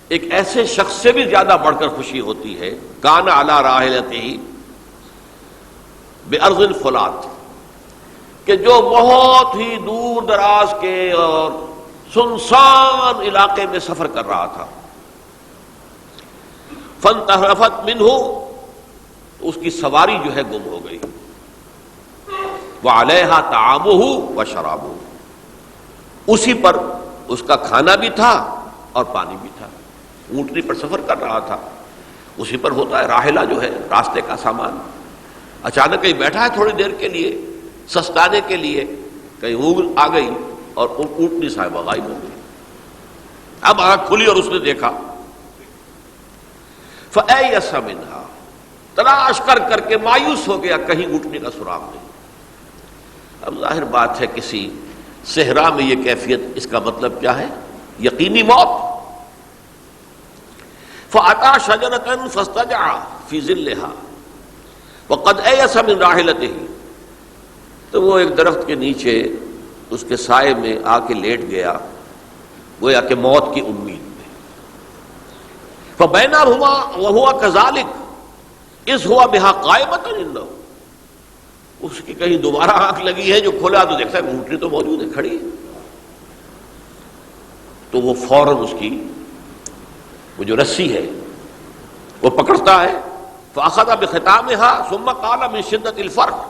ایک ایسے شخص سے بھی زیادہ بڑھ کر خوشی ہوتی ہے، کان علی راحلتہ بارض الفلات، کہ جو بہت ہی دور دراز کے اور سنسان علاقے میں سفر کر رہا تھا، فانتحرفت منہ، تو اس کی سواری جو ہے گم ہو گئی، وعلیہا طعامہ وشرابہ، اسی پر اس کا کھانا بھی تھا اور پانی بھی تھا، اونٹنی پر سفر کر رہا تھا، اسی پر ہوتا ہے راحلہ جو ہے راستے کا سامان، اچانک کہیں بیٹھا ہے تھوڑی دیر کے لیے سستانے کے لیے، کہیں اونگ آ گئی اور اونٹنی صاحبہ غائب ہو گئی۔ اب آنکھ کھلی اور اس نے دیکھا، فَأَيَّسَ مِنْهَا، تلاش کر کر کے مایوس ہو گیا، کہیں اونٹنی کا سراغ نہیں۔ اب ظاہر بات ہے کسی صحرا میں یہ کیفیت، اس کا مطلب کیا ہے؟ یقینی موت۔ فَأَتَى شَجَرَةً فَاسْتَجَعَ فِي ظِلِّهَا وَقَدْ أَيَسَ مِنْ رَاحِلَتِهِ، تو وہ ایک درخت کے نیچے اس کے سائے میں آ کے لیٹ گیا، گویا کہ موت کی امید میں۔ فَبَيْنَهُمَا وَهُوَ كَذَلِكَ إِذْ هُوَ بِهَا قَائِمَةٌ عِندَهُ، اس کی کہیں دوبارہ آنکھ لگی ہے، جو کھولا تو دیکھتا ہے اونٹنی تو موجود ہے، کھڑی ہے، تو وہ فوراً اس کی وہ جو رسی ہے وہ پکڑتا ہے، فاخذ بختامها ثم قال من شدت الفرق.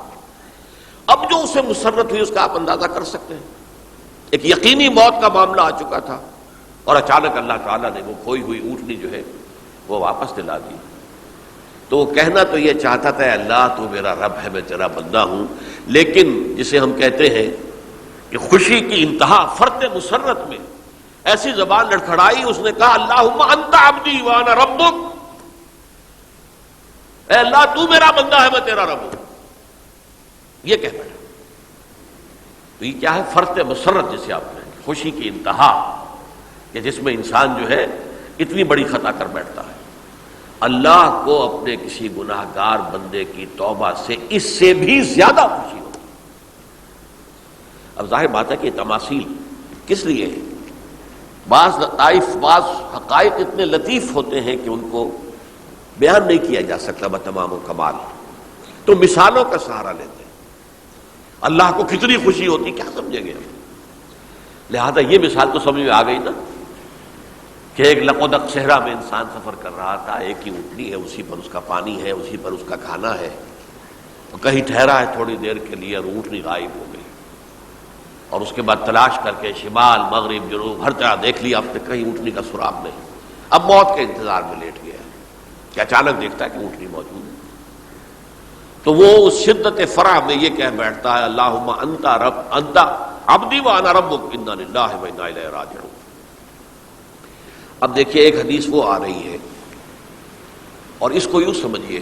اب جو اسے مسرت ہوئی اس کا آپ اندازہ کر سکتے ہیں. ایک یقینی موت کا معاملہ آ چکا تھا اور اچانک اللہ تعالیٰ نے وہ کھوئی ہوئی اونٹنی جو ہے وہ واپس دلا دی. تو وہ کہنا تو یہ چاہتا تھا اللہ تو میرا رب ہے، میں تیرا بندہ ہوں، لیکن جسے ہم کہتے ہیں کہ خوشی کی انتہا فرط مسرت میں ایسی زبان لڑکھڑائی، اس نے کہا اللہم انت عبدی وانا ربک، اے اللہ تو میرا بندہ ہے، میں تیرا رب ہوں. یہ کہہ بیٹھا. تو یہ کیا ہے؟ فرط مسرت جسے آپ کہیں، خوشی کی انتہا کہ جس میں انسان جو ہے اتنی بڑی خطا کر بیٹھتا ہے. اللہ کو اپنے کسی گناہ گار بندے کی توبہ سے اس سے بھی زیادہ خوشی ہوتی. اب ظاہر بات ہے کہ تماثیل کس لیے ہے؟ بعض لطائف، بعض حقائق اتنے لطیف ہوتے ہیں کہ ان کو بیان نہیں کیا جا سکتا بتمام و کمال، تو مثالوں کا سہارا لیتے ہیں. اللہ کو کتنی خوشی ہوتی کیا سمجھیں گے ہم؟ لہذا یہ مثال تو سمجھ میں آ گئی نا کہ ایک لقودق صحرا میں انسان سفر کر رہا تھا، ایک ہی اونٹنی ہے، اسی پر اس کا پانی ہے، اسی پر اس کا کھانا ہے، اور کہیں ٹھہرا ہے تھوڑی دیر کے لیے اور اونٹنی غائب ہو گئی، اور اس کے بعد تلاش کر کے شمال مغرب جنوب ہر جگہ دیکھ لیا آپ نے، کہیں اونٹنی کا سراغ نہیں. اب موت کے انتظار میں لیٹ گیا کہ اچانک دیکھتا ہے کہ اونٹنی موجود ہے. تو وہ اس شدت فرح میں یہ کہہ بیٹھتا ہے اللہم انت رب انت عبدی وانا ربک انا للہ و انا الیہ راجعون. اب دیکھیے ایک حدیث وہ آ رہی ہے اور اس کو یوں سمجھیے،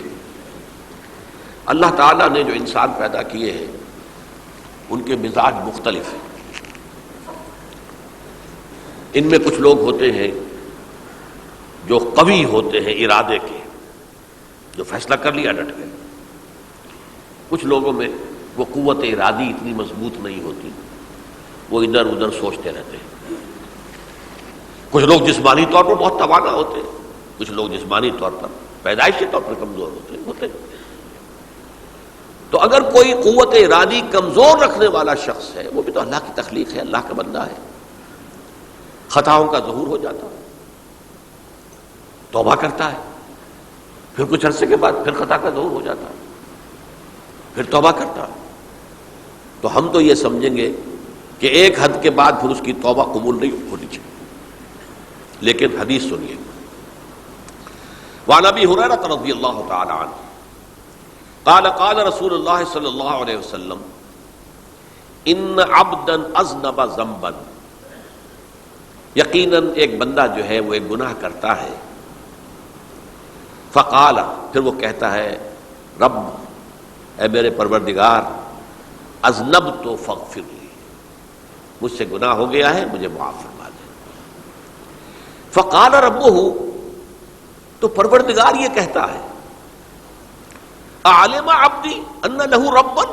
اللہ تعالیٰ نے جو انسان پیدا کیے ہیں ان کے مزاج مختلف ہیں. ان میں کچھ لوگ ہوتے ہیں جو قوی ہوتے ہیں ارادے کے، جو فیصلہ کر لیا ڈٹ گئے. کچھ لوگوں میں وہ قوت ارادی اتنی مضبوط نہیں ہوتی، وہ ادھر ادھر سوچتے رہتے ہیں. کچھ لوگ جسمانی طور پر بہت توانا ہوتے ہیں، کچھ لوگ جسمانی طور پر پیدائشی طور پر کمزور ہوتے ہیں. تو اگر کوئی قوت ارادی کمزور رکھنے والا شخص ہے، وہ بھی تو اللہ کی تخلیق ہے، اللہ کا بندہ ہے، خطاؤں کا ظہور ہو جاتا ہے، توبہ کرتا ہے، پھر کچھ عرصے کے بعد پھر خطا کا ظہور ہو جاتا ہے، پھر توبہ کرتا ہے. تو ہم تو یہ سمجھیں گے کہ ایک حد کے بعد پھر اس کی توبہ قبول نہیں ہونی چاہیے. لیکن حدیث سنیے. وعن ابی ہریرہ رضی اللہ تعالی عنہ قال قال رسول اللہ صلی اللہ علیہ وسلم ان عبدا اذنب ذنبا، یقیناً ایک بندہ جو ہے وہ ایک گناہ کرتا ہے، فقال، پھر وہ کہتا ہے رب، اے میرے پروردگار، اذنبت فاغفر لی، مجھ سے گناہ ہو گیا ہے، مجھے معاف فرما دے. فقال ربہ، تو پروردگار یہ کہتا ہے اعلم عبدی ان لہ ربا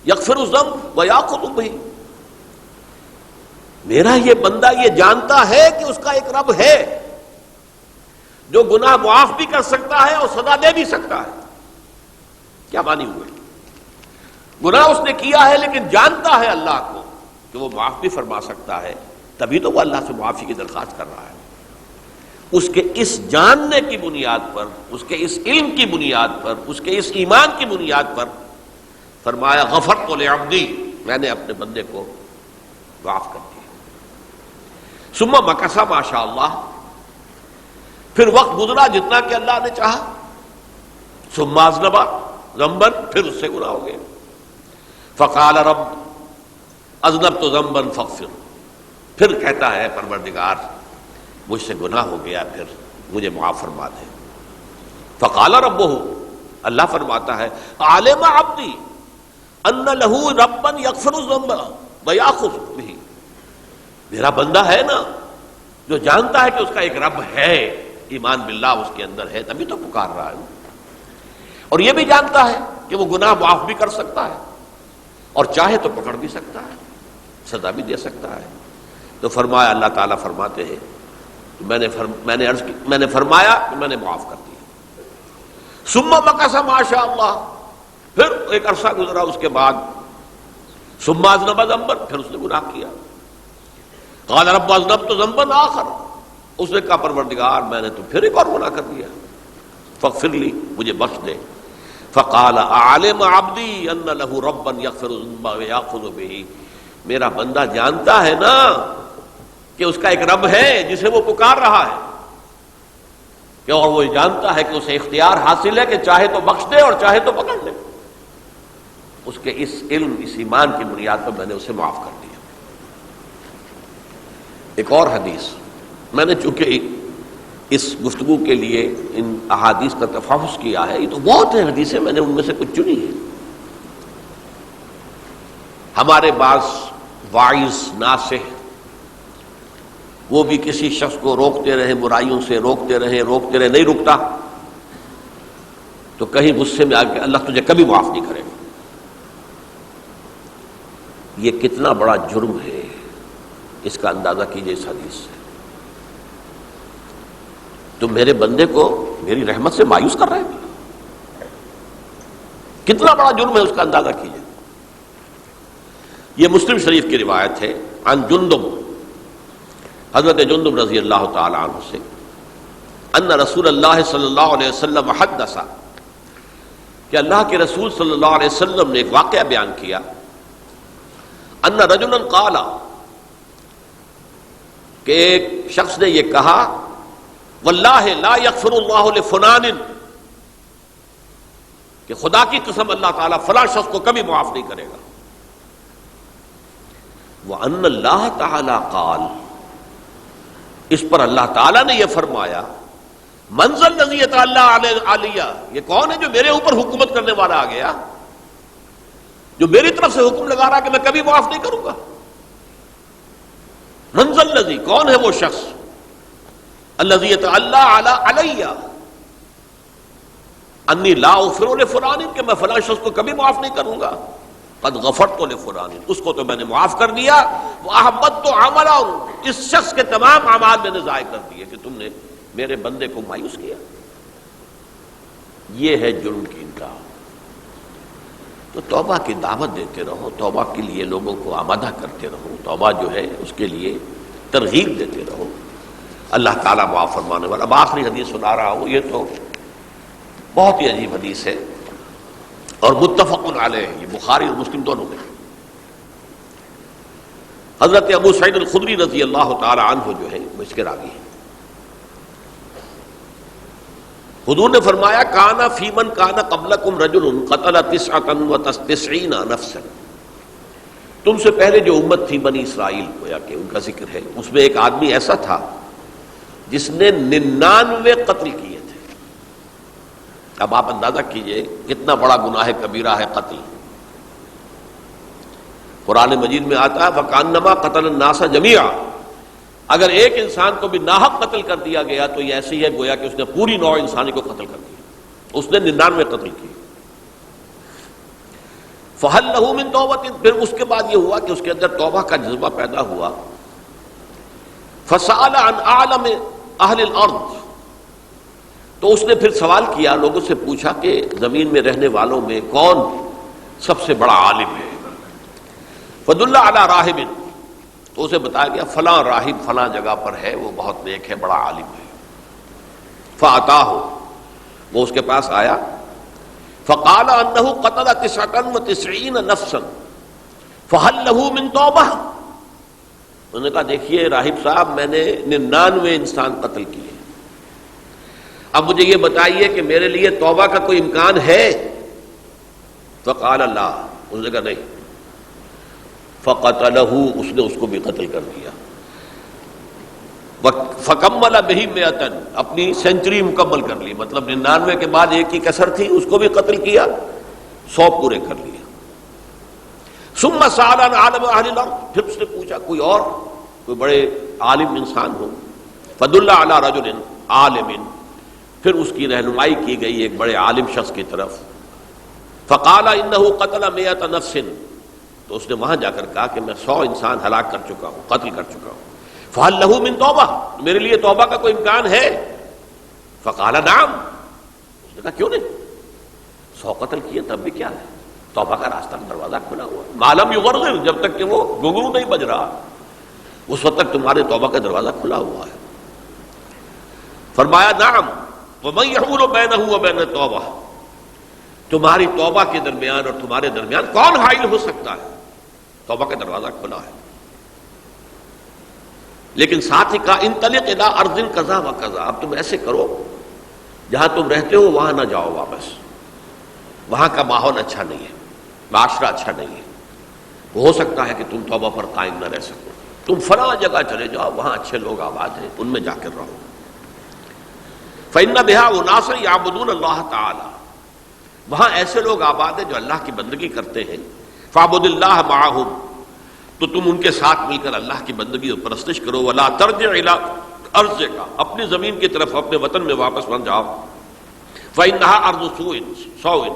یغفر الذنب ویاخذ بہ، میرا یہ بندہ یہ جانتا ہے کہ اس کا ایک رب ہے جو گناہ معاف بھی کر سکتا ہے اور سزا دے بھی سکتا ہے. کیا معنی ہوئے؟ گناہ اس نے کیا ہے لیکن جانتا ہے اللہ کو کہ وہ معاف بھی فرما سکتا ہے، تبھی تو وہ اللہ سے معافی کی درخواست کر رہا ہے. اس کے اس جاننے کی بنیاد پر، اس کے اس علم کی بنیاد پر، اس کے اس ایمان کی بنیاد پر فرمایا غفرت لعبدی، میں نے اپنے بندے کو معاف کر دیا. ثم مکث ما شاء اللہ، پھر وقت گزرا جتنا کہ اللہ نے چاہا. ثم اذنب ذنبا، پھر اس سے گناہ ہو گیا. فقال رب اذنبت ذنبا فاغفر، پھر کہتا ہے پروردگار مجھ سے گناہ ہو گیا، پھر مجھے معاف فرما دے. فقال ربہ، اللہ فرماتا ہے عالم عبدی ان لہ ربا یغفر الذنب ویاخذ بہ، میرا بندہ ہے نا جو جانتا ہے کہ اس کا ایک رب ہے، ایمان باللہ اس کے اندر ہے، تبھی تو پکار رہا ہے، اور یہ بھی جانتا ہے کہ وہ گناہ معاف بھی کر سکتا ہے اور چاہے تو پکڑ بھی سکتا ہے، سزا بھی دے سکتا ہے. تو فرمایا، اللہ تعالیٰ فرماتے ہیں میں نے فرمایا کہ میں نے معاف کر دیا. ثم مکث ما شاء اللہ، پھر ایک عرصہ گزرا اس کے بعد ثم اذنب ذنبا، پھر اس نے گناہ کیا. قال رب اذنبت ذنبا آخر، اس نے کہا پروردگار میں نے تو پھر ایک اور گناہ کر دیا، فاغفر لی، مجھے بخش دے. فقال اعلم عبدی ان له ربا یغفر الذنوب ویأخذ به، میرا بندہ جانتا ہے نا کہ اس کا ایک رب ہے جسے وہ پکار رہا ہے، کہ اور وہ جانتا ہے کہ اسے اختیار حاصل ہے کہ چاہے تو بخش دے اور چاہے تو پکڑ لے. اس کے اس علم، اس ایمان کی بنیاد پر میں نے اسے معاف کر دیا. ایک اور حدیث، میں نے چونکہ اس گفتگو کے لیے ان احادیث کا تفحص کیا ہے، یہ تو بہت ہیں حدیثیں، میں نے ان میں سے کچھ چنی ہیں. ہمارے بعض واعظ ناصح وہ بھی کسی شخص کو روکتے رہے، برائیوں سے روکتے رہے، نہیں رکتا تو کہیں غصے میں آ کے اللہ تجھے کبھی معاف نہیں کرے گا. یہ کتنا بڑا جرم ہے، اس کا اندازہ کیجئے اس حدیث سے. تو میرے بندے کو میری رحمت سے مایوس کر رہے ہیں، کتنا بڑا جرم ہے اس کا اندازہ کیجئے. یہ مسلم شریف کی روایت ہے عن جندب، حضرت جندب رضی اللہ تعالی عنہ سے، ان رسول اللہ صلی اللہ علیہ وسلم حدث، کہ اللہ کے رسول صلی اللہ علیہ وسلم نے ایک واقعہ بیان کیا. ان رجلا قال، کہ ایک شخص نے یہ کہا، واللہ لا یغفر اللہ لفلان، کہ خدا کی قسم اللہ تعالیٰ فلاں شخص کو کبھی معاف نہیں کرے گا. وَأَنَّ اللَّهَ تَعَالَى قَالَ، اس پر اللہ تعالیٰ نے یہ فرمایا، مَنْ ذَا الَّذِي يَتَعَالَّىٰ عَلَيَّ، یہ کون ہے جو میرے اوپر حکومت کرنے والا آ گیا، جو میری طرف سے حکم لگا رہا کہ میں کبھی معاف نہیں کروں گا. مَنْ ذَا الَّذِي، کون ہے وہ شخص، الَّذِي يَتَعَالَّىٰ عَلَيَّ اَنِّي لَا أَغْفِرُ لِفُلَانٍ، کہ میں فلاں شخص کو کبھی معاف نہیں کروں گا. قد غفرت لفلان، اس کو تو میں نے معاف کر دیا. وَأَحْبَطْتُ عَمَلَهُ، اس شخص کے تمام اعمال میں نے ضائع کر دیے کہ تم نے میرے بندے کو مایوس کیا. یہ ہے جرم کی انتہا. تو توبہ کی دعوت دیتے رہو، توبہ کے لیے لوگوں کو آمادہ کرتے رہو، توبہ جو ہے اس کے لیے ترغیب دیتے رہو، اللہ تعالیٰ معاف فرمانے والا. اب آخری حدیث سنا رہا ہوں، یہ تو بہت ہی عجیب حدیث ہے اور متفق علیہ، یہ بخاری اور مسلم دونوں میں. حضرت ابو سعید الخدری رضی اللہ تعالی عنہ جو ہے وہ اس کے راوی ہیں. حضور نے فرمایا، کانا فی من کانا قبلکم رجل قتل 99 نفسا، تم سے پہلے جو امت تھی بنی اسرائیل، گویا کہ ان کا ذکر ہے، اس میں ایک آدمی ایسا تھا جس نے 99 قتل کیے تھے. اب آپ اندازہ کیجئے کتنا بڑا گناہ کبیرہ ہے قتل. قرآن مجید میں آتا ہے فَكَأَنَّمَا قَتَلَ النَّاسَ جَمِيعًا، اگر ایک انسان کو بھی ناحق قتل کر دیا گیا تو یہ ایسی ہے گویا کہ اس نے پوری نوع انسانی کو قتل کر دیا. اس نے 99 قتل کیے. فَهَلْ لَهُ مِن تَوْبَةٍ، پھر اس کے بعد یہ ہوا کہ اس کے اندر توبہ کا جذبہ پیدا ہوا. فَسَأَلَ عَنْ أَعْلَمِ أَهْلِ الْأَرْضِ، تو اس نے پھر سوال کیا، لوگوں سے پوچھا کہ زمین میں رہنے والوں میں کون سب سے بڑا عالم ہے. فَدُلَّ عَلَىٰ رَاهِبٍ، تو اسے بتایا گیا فلاں راہب فلاں جگہ پر ہے، وہ بہت نیک ہے، بڑا عالم ہے. فَأَتَاهُ، وہ اس کے پاس آیا. فَقَالَ أَنَّهُ قَتَلَ 99 نَفْسًا فَهَلْ لَهُ مِن تَوْبَةٍ، انہوں نے کہا دیکھیے راہب صاحب، میں نے 99 انسان قتل کیے، اب مجھے یہ بتائیے کہ میرے لیے توبہ کا کوئی امکان ہے؟ فقال لا، اس نے کہا نہیں. فقتلہ، اس نے اس کو بھی قتل کر دیا. فکمل بہ 100، اپنی سینچری مکمل کر لی، مطلب 99 کے بعد ایک کی کسر تھی، اس کو بھی قتل کیا، 100 پورے کر لیے. ثم سأل عن عالم اہل الارض، پھر اس نے پوچھا کوئی اور، کوئی بڑے عالم انسان ہو. فدل علی رجل عالم، پھر اس کی رہنمائی کی گئی ایک بڑے عالم شخص کی طرف. فقال انه قتل 100 نفس، تو اس نے وہاں جا کر کہا کہ میں 100 انسان ہلاک کر چکا ہوں، قتل کر چکا ہوں. فہل له من توبہ، میرے لیے توبہ کا کوئی امکان ہے؟ فقال نعم، اس نے کہا کیوں نہیں، 100 قتل کیے تب بھی کیا ہے. توبہ کا راستہ دروازہ کھلا ہوا، معلوم یغرغر، جب تک کہ وہ گھنگرو نہیں بج رہا اس وقت تک تمہارے توبہ کا دروازہ کھلا ہوا ہے۔ فرمایا نعم ومن یحول بینہ وبین التوبہ، تمہاری توبہ کے درمیان اور تمہارے درمیان کون حائل ہو سکتا ہے؟ توبہ کا دروازہ کھلا ہے۔ لیکن ساتھ ہی کہا انطلق الی ارض کذا و کذا، اب تم ایسے کرو جہاں تم رہتے ہو وہاں نہ جاؤ واپس، وہاں کا ماحول اچھا نہیں ہے، معاشرہ اچھا نہیں ہے، ہو سکتا ہے کہ تم توبہ پر قائم نہ رہ سکو، تم فلاں جگہ چلے جاؤ وہاں اچھے لوگ آباد ہیں ان میں جا کر رہو۔ فإن بها أناسا يعبدون اللہ تعالی، وہاں ایسے لوگ آباد ہیں جو اللہ کی بندگی کرتے ہیں، فاعبد اللہ معهم، تو تم ان کے ساتھ مل کر اللہ کی بندگی اور پرستش کرو، ولا ترجع الی ارضک، اپنی زمین کی طرف اپنے وطن میں واپس نہ جاؤ، فإنها ارض سوء،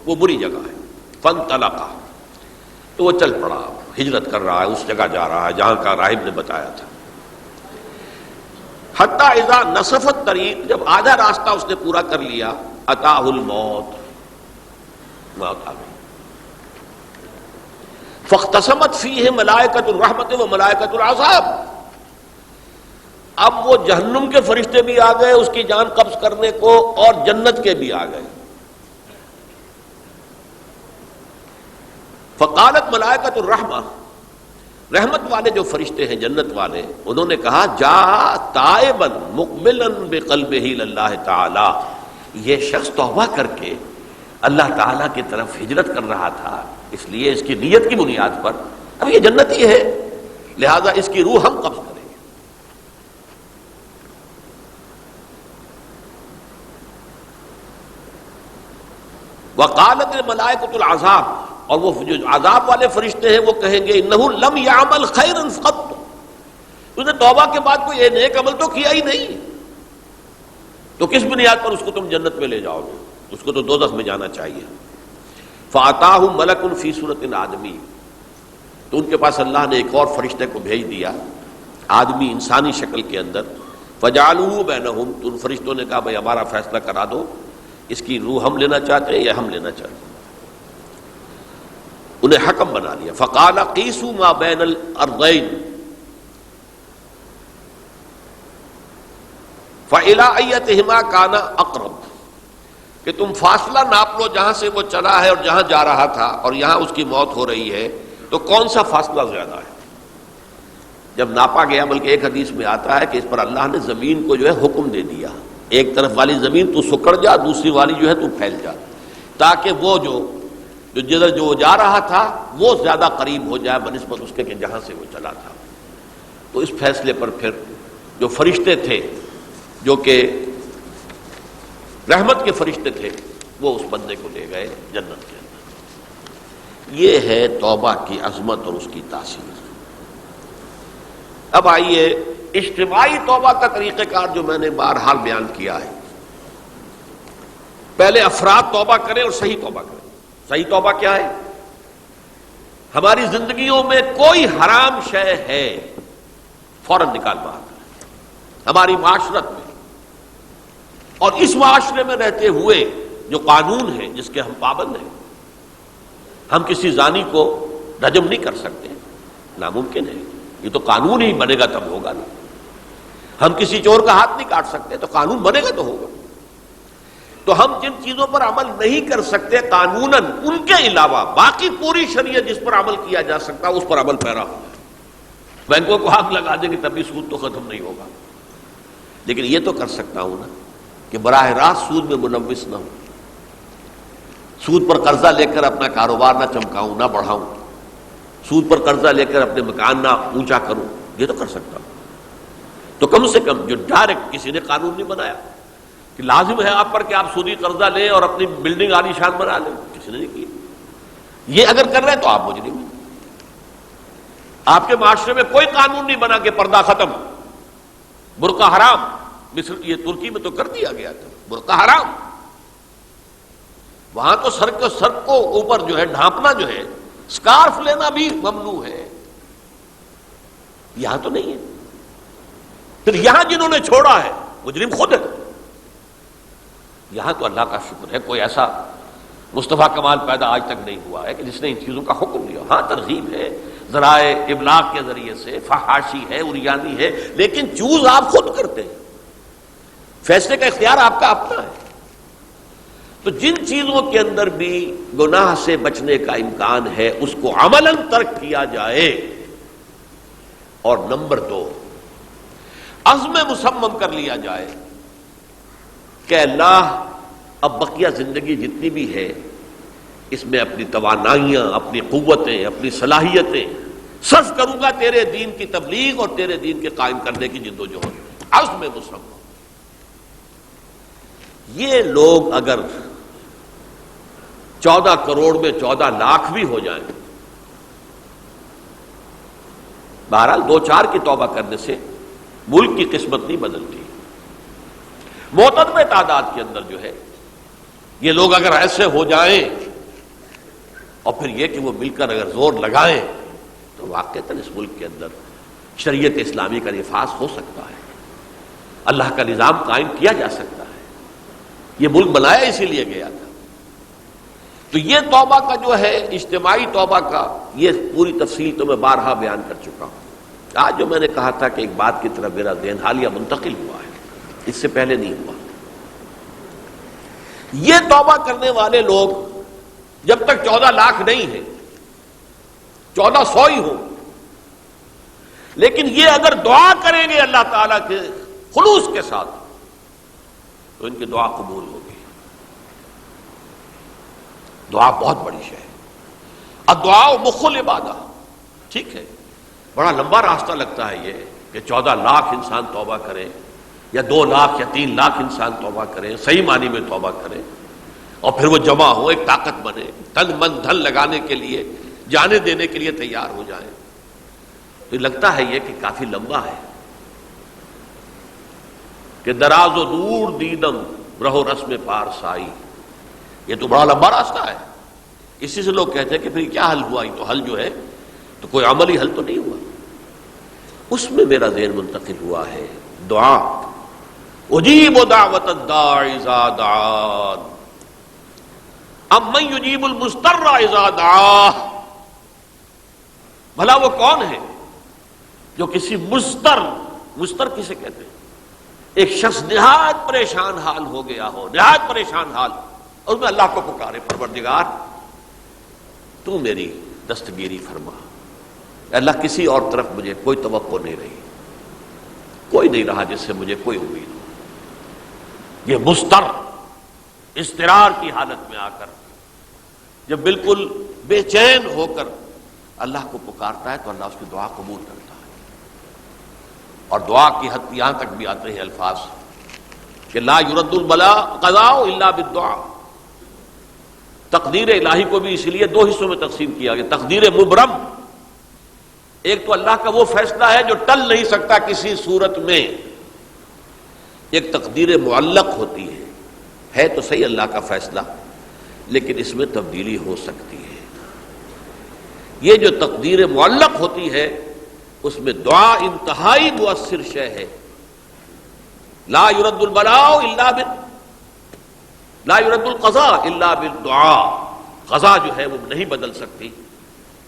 وہ بری جگہ ہے۔ فانطلقا، تو وہ چل پڑا، ہجرت کر رہا ہے، اس جگہ جا رہا ہے جہاں کا راہب نے بتایا تھا۔ حتی اذا نصف الطریق، جب آدھا راستہ اس نے پورا کر لیا، اتاہ الموت، موت آ گئی۔ فاختصمت فیہ ملائکۃ الرحمت و ملائکۃ العذاب، اب وہ جہنم کے فرشتے بھی آ گئے اس کی جان قبض کرنے کو، اور جنت کے بھی آ گئے۔ فقالت ملائکۃ الرحمہ، رحمت والے جو فرشتے ہیں جنت والے، انہوں نے کہا جا تائبا مقبلا بقلبہ اللہ تعالی، یہ شخص توبہ کر کے اللہ تعالیٰ کی طرف ہجرت کر رہا تھا، اس لیے اس کی نیت کی بنیاد پر اب یہ جنتی ہے، لہذا اس کی روح ہم قبض کریں گے۔ وقالت الملائکۃ العذاب، اور وہ جو عذاب والے فرشتے ہیں وہ کہیں گے انہ لم یعمل خیرا قط، اس نے توبہ کے بعد کوئی نیک عمل تو کیا ہی نہیں، تو کس بنیاد پر اس کو تم جنت میں لے جاؤ گے؟ اس کو تو دوزخ میں جانا چاہیے۔ فاتاہ ملک فی صورت آدمی، تو ان کے پاس اللہ نے ایک اور فرشتے کو بھیج دیا آدمی انسانی شکل کے اندر، فجعلوہ بینہم، تو ان فرشتوں نے کہا بھائی ہمارا فیصلہ کرا دو، اس کی روح ہم لینا چاہتے ہیں یا ہم لینا چاہتے ہیں؟ انہیں حکم بنا لیا۔ فقال قیسوا ما بین الارضین فإلی ایتہما کان اقرب، کہ تم فاصلہ ناپ لو جہاں سے وہ چلا ہے اور جہاں جا رہا تھا اور یہاں اس کی موت ہو رہی ہے، تو کون سا فاصلہ زیادہ ہے؟ جب ناپا گیا، بلکہ ایک حدیث میں آتا ہے کہ اس پر اللہ نے زمین کو جو ہے حکم دے دیا، ایک طرف والی زمین تو سکڑ جا، دوسری والی جو ہے تو پھیل جا، تاکہ وہ جو جدھر جو جا رہا تھا وہ زیادہ قریب ہو جائے بنسبت اس کے کہ جہاں سے وہ چلا تھا۔ تو اس فیصلے پر پھر جو فرشتے تھے جو کہ رحمت کے فرشتے تھے وہ اس بندے کو لے گئے جنت کے اندر۔ یہ ہے توبہ کی عظمت اور اس کی تاثیر۔ اب آئیے اجتماعی توبہ کا طریقہ کار جو میں نے بہرحال بیان کیا ہے۔ پہلے افراد توبہ کریں اور صحیح توبہ کریں۔ صحیح توبہ کیا ہے؟ ہماری زندگیوں میں کوئی حرام شے ہے فوراً نکال باہر کریں، ہماری معاشرت میں اور اس معاشرے میں رہتے ہوئے جو قانون ہے جس کے ہم پابند ہیں۔ ہم کسی زانی کو رجم نہیں کر سکتے، ناممکن ہے، یہ تو قانون ہی بنے گا تب ہوگا نا۔ ہم کسی چور کا ہاتھ نہیں کاٹ سکتے، تو قانون بنے گا تو ہوگا۔ تو ہم جن چیزوں پر عمل نہیں کر سکتے قانوناً، ان کے علاوہ باقی پوری شریعت جس پر عمل کیا جا سکتا اس پر عمل پیرا ہو۔ بینکوں کو آگ لگا دیں گے تب بھی سود تو ختم نہیں ہوگا، لیکن یہ تو کر سکتا ہوں نا کہ براہ راست سود میں ملوث نہ ہوں، سود پر قرضہ لے کر اپنا کاروبار نہ چمکاؤں نہ بڑھاؤں، سود پر قرضہ لے کر اپنے مکان نہ اونچا کروں، یہ تو کر سکتا ہوں۔ تو کم سے کم جو ڈائریکٹ کسی نے قانون نہیں بنایا کہ لازم ہے آپ پر کہ آپ سودی قرضہ لیں اور اپنی بلڈنگ عالی شان بنا لیں، کسی نے نہیں کیا۔ یہ اگر کر رہے ہیں تو آپ مجرم ہیں۔ آپ کے معاشرے میں کوئی قانون نہیں بنا کہ پردہ ختم، برقع حرام، مصر یہ ترکی میں تو کر دیا گیا تھا برقع حرام، وہاں تو سر کو اوپر جو ہے ڈھانپنا جو ہے، سکارف لینا بھی ممنوع ہے، یہاں تو نہیں ہے۔ پھر یہاں جنہوں نے چھوڑا ہے مجرم خود ہے۔ یہاں تو اللہ کا شکر ہے کوئی ایسا مصطفیٰ کمال پیدا آج تک نہیں ہوا ہے کہ جس نے ان چیزوں کا حکم دیا. ہاں ترغیب ہے ذرائع ابلاغ کے ذریعے سے، فحاشی ہے، اریانی ہے، لیکن چوز آپ خود کرتے ہیں، فیصلے کا اختیار آپ کا اپنا ہے. تو جن چیزوں کے اندر بھی گناہ سے بچنے کا امکان ہے اس کو عملاً ترک کیا جائے. اور نمبر 2، عزم مصمم کر لیا جائے کہ اللہ اب بقیہ زندگی جتنی بھی ہے اس میں اپنی توانائیاں، اپنی قوتیں، اپنی صلاحیتیں صرف کروں گا تیرے دین کی تبلیغ اور تیرے دین کے قائم کرنے کی جد و جہد. عزم مصمم. یہ لوگ اگر 14 کروڑ میں 14 لاکھ بھی ہو جائیں، بہرحال 2-4 کی توبہ کرنے سے ملک کی قسمت نہیں بدلتی. معتدل تعداد کے اندر جو ہے یہ لوگ اگر ایسے ہو جائیں اور پھر یہ کہ وہ مل کر اگر زور لگائیں تو واقعتاً اس ملک کے اندر شریعت اسلامی کا نفاذ ہو سکتا ہے، اللہ کا نظام قائم کیا جا سکتا ہے. یہ ملک بنایا اسی لیے گیا تھا. تو یہ توبہ کا جو ہے اجتماعی توبہ کا یہ پوری تفصیل تو میں بارہا بیان کر چکا ہوں. آج جو میں نے کہا تھا کہ ایک بات کی طرف میرا ذہن حالیہ منتقل ہوا ہے، اس سے پہلے نہیں ہوا. یہ توبہ کرنے والے لوگ جب تک 14 لاکھ نہیں ہیں، 1400 ہی ہوں، لیکن یہ اگر دعا کریں گے اللہ تعالیٰ کے خلوص کے ساتھ تو ان کی دعا قبول ہوگی. دعا بہت بڑی شے ہے. الدعاء مخ العبادہ. ٹھیک ہے، بڑا لمبا راستہ لگتا ہے یہ کہ 14 لاکھ انسان توبہ کرے یا 2 لاکھ یا 3 لاکھ انسان توبہ کریں، صحیح معنی میں توبہ کریں، اور پھر وہ جمع ہو، ایک طاقت بنے، تن من دھن لگانے کے لیے، جانے دینے کے لیے تیار ہو جائیں. تو لگتا ہے یہ کہ کافی لمبا ہے کہ دراز و دور دیدم رہو رسم پارسائی. یہ تو بڑا لمبا راستہ ہے. اسی سے لوگ کہتے ہیں کہ پھر کیا حل ہوا؟ یہ تو حل جو ہے تو کوئی عملی حل تو نہیں ہوا. اس میں میرا ذہن منتقل ہوا ہے دعا. اجیب دعوت الداعی اذا دعان امن یجیب المضطر اذا دعاہ. بھلا وہ کون ہے جو کسی مضطر کسے کہتے ہیں؟ ایک شخص نہایت پریشان حال ہو گیا ہو، نہایت پریشان حال، اور اس میں اللہ کو پکارے، پروردگار تو میری دستگیری فرما. اللہ کسی اور طرف مجھے کوئی توقع نہیں رہی، کوئی نہیں رہا جس سے مجھے کوئی امید ہو. یہ مضطر اضطرار کی حالت میں آ کر جب بالکل بے چین ہو کر اللہ کو پکارتا ہے تو اللہ اس کی دعا قبول کرتا ہے. اور دعا کی حد یہاں تک بھی آتے ہیں الفاظ کہ لا یرد البلاء قضاء الا بالدعاء. تقدیر الہی کو بھی اسی لیے 2 حصوں میں تقسیم کیا گیا. تقدیر مبرم، ایک تو اللہ کا وہ فیصلہ ہے جو ٹل نہیں سکتا کسی صورت میں. ایک تقدیر معلق ہوتی ہے تو صحیح اللہ کا فیصلہ، لیکن اس میں تبدیلی ہو سکتی ہے. یہ جو تقدیر معلق ہوتی ہے اس میں دعا انتہائی مؤثر شے ہے. لا يرد البلاء الا لا يرد القضاء الا بالدعاء. قضا جو ہے وہ نہیں بدل سکتی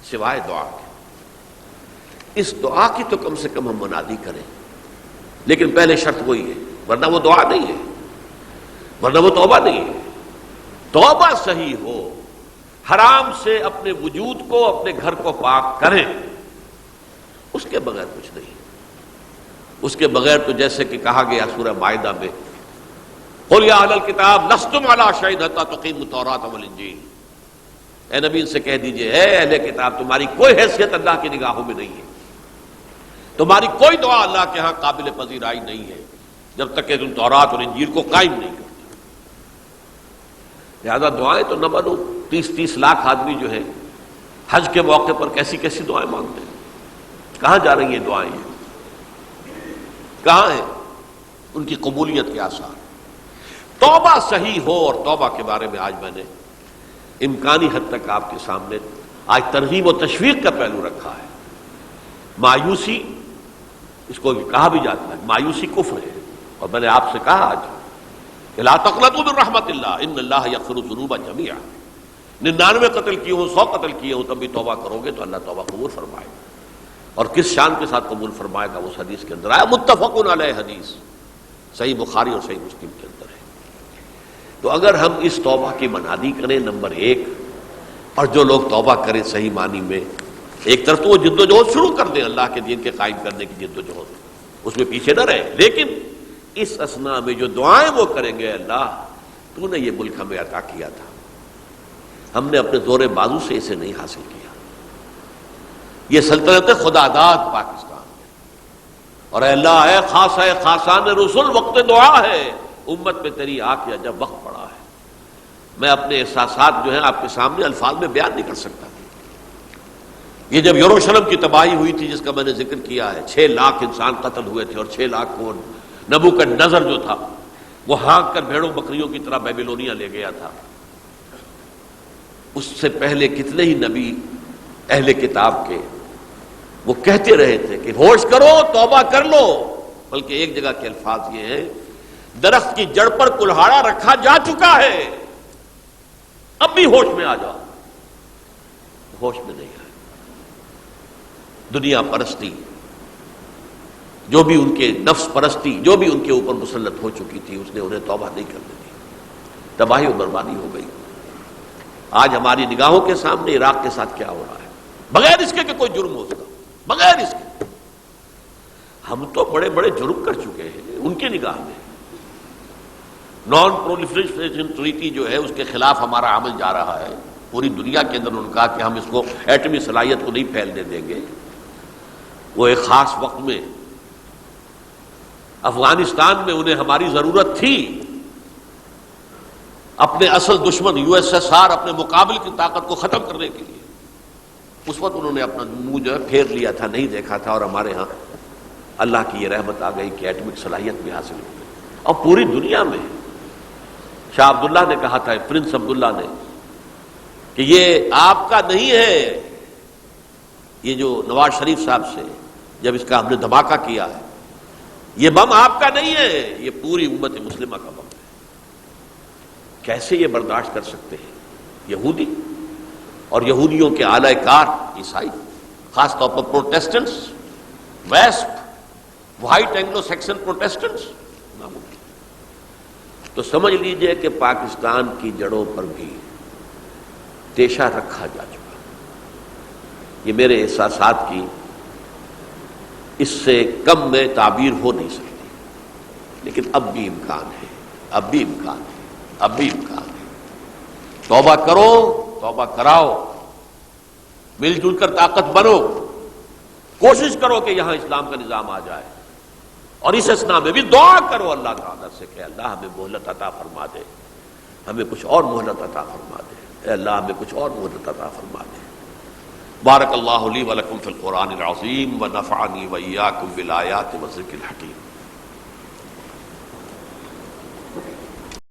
سوائے دعا کے. اس دعا کی تو کم سے کم ہم منادی کریں، لیکن پہلے شرط وہی ہے، ورنہ وہ دعا نہیں ہے، ورنہ وہ توبہ نہیں ہے. توبہ صحیح ہو، حرام سے اپنے وجود کو، اپنے گھر کو پاک کریں، اس کے بغیر کچھ نہیں. اس کے بغیر تو جیسے کہ کہا گیا سورہ مائدہ میں قل یا اہل الکتاب لستم علی شیء حتی تقیموا التوراۃ والانجیل. اے نبی ان سے کہہ دیجئے اے اہل کتاب تمہاری کوئی حیثیت اللہ کی نگاہوں میں نہیں ہے، تمہاری کوئی دعا اللہ کے ہاں قابل پذیرائی نہیں ہے جب تک کہ تم تورات اور انجیل کو قائم نہیں کرتے. لہذا دعائیں تو نہ بنو. 30 لاکھ آدمی جو ہے حج کے موقع پر کیسی کیسی دعائیں مانگتے ہیں. کہاں جا رہی ہیں دعائیں؟ کہاں ہیں ان کی قبولیت کے آثار؟ توبہ صحیح ہو. اور توبہ کے بارے میں آج میں نے امکانی حد تک آپ کے سامنے آج ترغیب و تشویق کا پہلو رکھا ہے. مایوسی اس کو کہا بھی جاتا ہے، مایوسی کفر ہے. اور میں نے آپ سے کہا آج کہ لا تقنطوا من رحمت اللہ ان اللہ یغفر الذنوب جميعا. 99 قتل کیے ہوں، 100 قتل کیے ہوں، تب بھی توبہ کرو گے تو اللہ توبہ قبول فرمائے گا. اور کس شان کے ساتھ قبول فرمائے گا اس حدیث کے اندر آیا، متفق علیہ حدیث صحیح بخاری اور صحیح مسلم کے اندر ہے. تو اگر ہم اس توبہ کی منادی کریں نمبر 1، اور جو لوگ توبہ کریں صحیح معنی میں، ایک طرف تو وہ جد و جہد شروع کر دیں اللہ کے دین کے قائم کرنے کی جد و جہد، اس میں پیچھے نہ رہیں، لیکن اس اثناء میں جو دعائیں وہ کریں گے، اللہ تو نے یہ ملک ہمیں عطا کیا تھا، ہم نے اپنے زور بازو سے اسے نہیں حاصل کیا، یہ سلطنت خدا داد پاکستان ہے، اور اے اللہ اے خاص ہے خاصان رسول وقت دعا ہے، امت میں تیری آ کے جب وقت پڑا ہے. میں اپنے احساسات جو ہیں آپ کے سامنے الفاظ میں بیان نہیں کر سکتا. یہ جب یروشلم کی تباہی ہوئی تھی جس کا میں نے ذکر کیا ہے، 6 لاکھ انسان قتل ہوئے تھے، اور 6 لاکھ کو نبوکدنضر جو تھا وہ ہانک کر بھیڑوں بکریوں کی طرح بیبیلونیا لے گیا تھا. اس سے پہلے کتنے ہی نبی اہل کتاب کے وہ کہتے رہے تھے کہ ہوش کرو، توبہ کر لو. بلکہ ایک جگہ کے الفاظ یہ ہیں، درخت کی جڑ پر کلہاڑا رکھا جا چکا ہے، اب بھی ہوش میں آ جاؤ. ہوش میں نہیں آئے. دنیا پرستی، جو بھی ان کے نفس پرستی جو بھی ان کے اوپر مسلط ہو چکی تھی، اس نے انہیں توبہ نہیں کرنے دی، تباہی و بربادی ہو گئی. آج ہماری نگاہوں کے سامنے عراق کے ساتھ کیا ہو رہا ہے، بغیر اس کے کہ کوئی جرم ہو سکا، بغیر اس کے. ہم تو بڑے بڑے جرم کر چکے ہیں ان کی نگاہ میں. نان پرولیفریشن ٹریٹی جو ہے اس کے خلاف ہمارا عمل جا رہا ہے پوری دنیا کے اندر. ان کا کہ ہم اس کو ایٹمی صلاحیت کو نہیں پھیلنے دیں گے. وہ ایک خاص وقت میں افغانستان میں انہیں ہماری ضرورت تھی، اپنے اصل دشمن USSR اپنے مقابل کی طاقت کو ختم کرنے کے لیے. اس وقت انہوں نے اپنا منہ جو ہے پھیر لیا تھا، نہیں دیکھا تھا، اور ہمارے ہاں اللہ کی یہ رحمت آ گئی کہ ایٹمک صلاحیت بھی حاصل ہو گئی. اور پوری دنیا میں شاہ عبداللہ نے کہا تھا، پرنس عبداللہ نے، کہ یہ آپ کا نہیں ہے، یہ جو نواز شریف صاحب سے جب اس کا ہم نے دھماکہ کیا ہے، یہ بم آپ کا نہیں ہے، یہ پوری امت مسلمہ کا بم ہے. کیسے یہ برداشت کر سکتے ہیں یہودی اور یہودیوں کے اعلی کار عیسائی، خاص طور پر پروٹیسٹنٹس، ویسپ، وائٹ اینگلو سیکسن پروٹیسٹنٹس. تو سمجھ لیجئے کہ پاکستان کی جڑوں پر بھی تیشہ رکھا جا چکا. یہ میرے احساسات کی اس سے کم میں تعبیر ہو نہیں سکتی، لیکن اب بھی امکان ہے، اب بھی امکان ہے، اب بھی امکان ہے. توبہ کرو، توبہ کراؤ، مل جل کر طاقت بنو، کوشش کرو کہ یہاں اسلام کا نظام آ جائے. اور اس اثناء میں بھی دعا کرو اللہ تعالیٰ سے کہ اللہ ہمیں مہلت عطا فرما دے، ہمیں کچھ اور مہلت عطا فرما دے، اے اللہ ہمیں کچھ اور مہلت عطا فرما دے. بارک اللہ لی ولکم فی القرآن العظیم ونفعنی وإیاکم بالآیات والذکر الحکیم.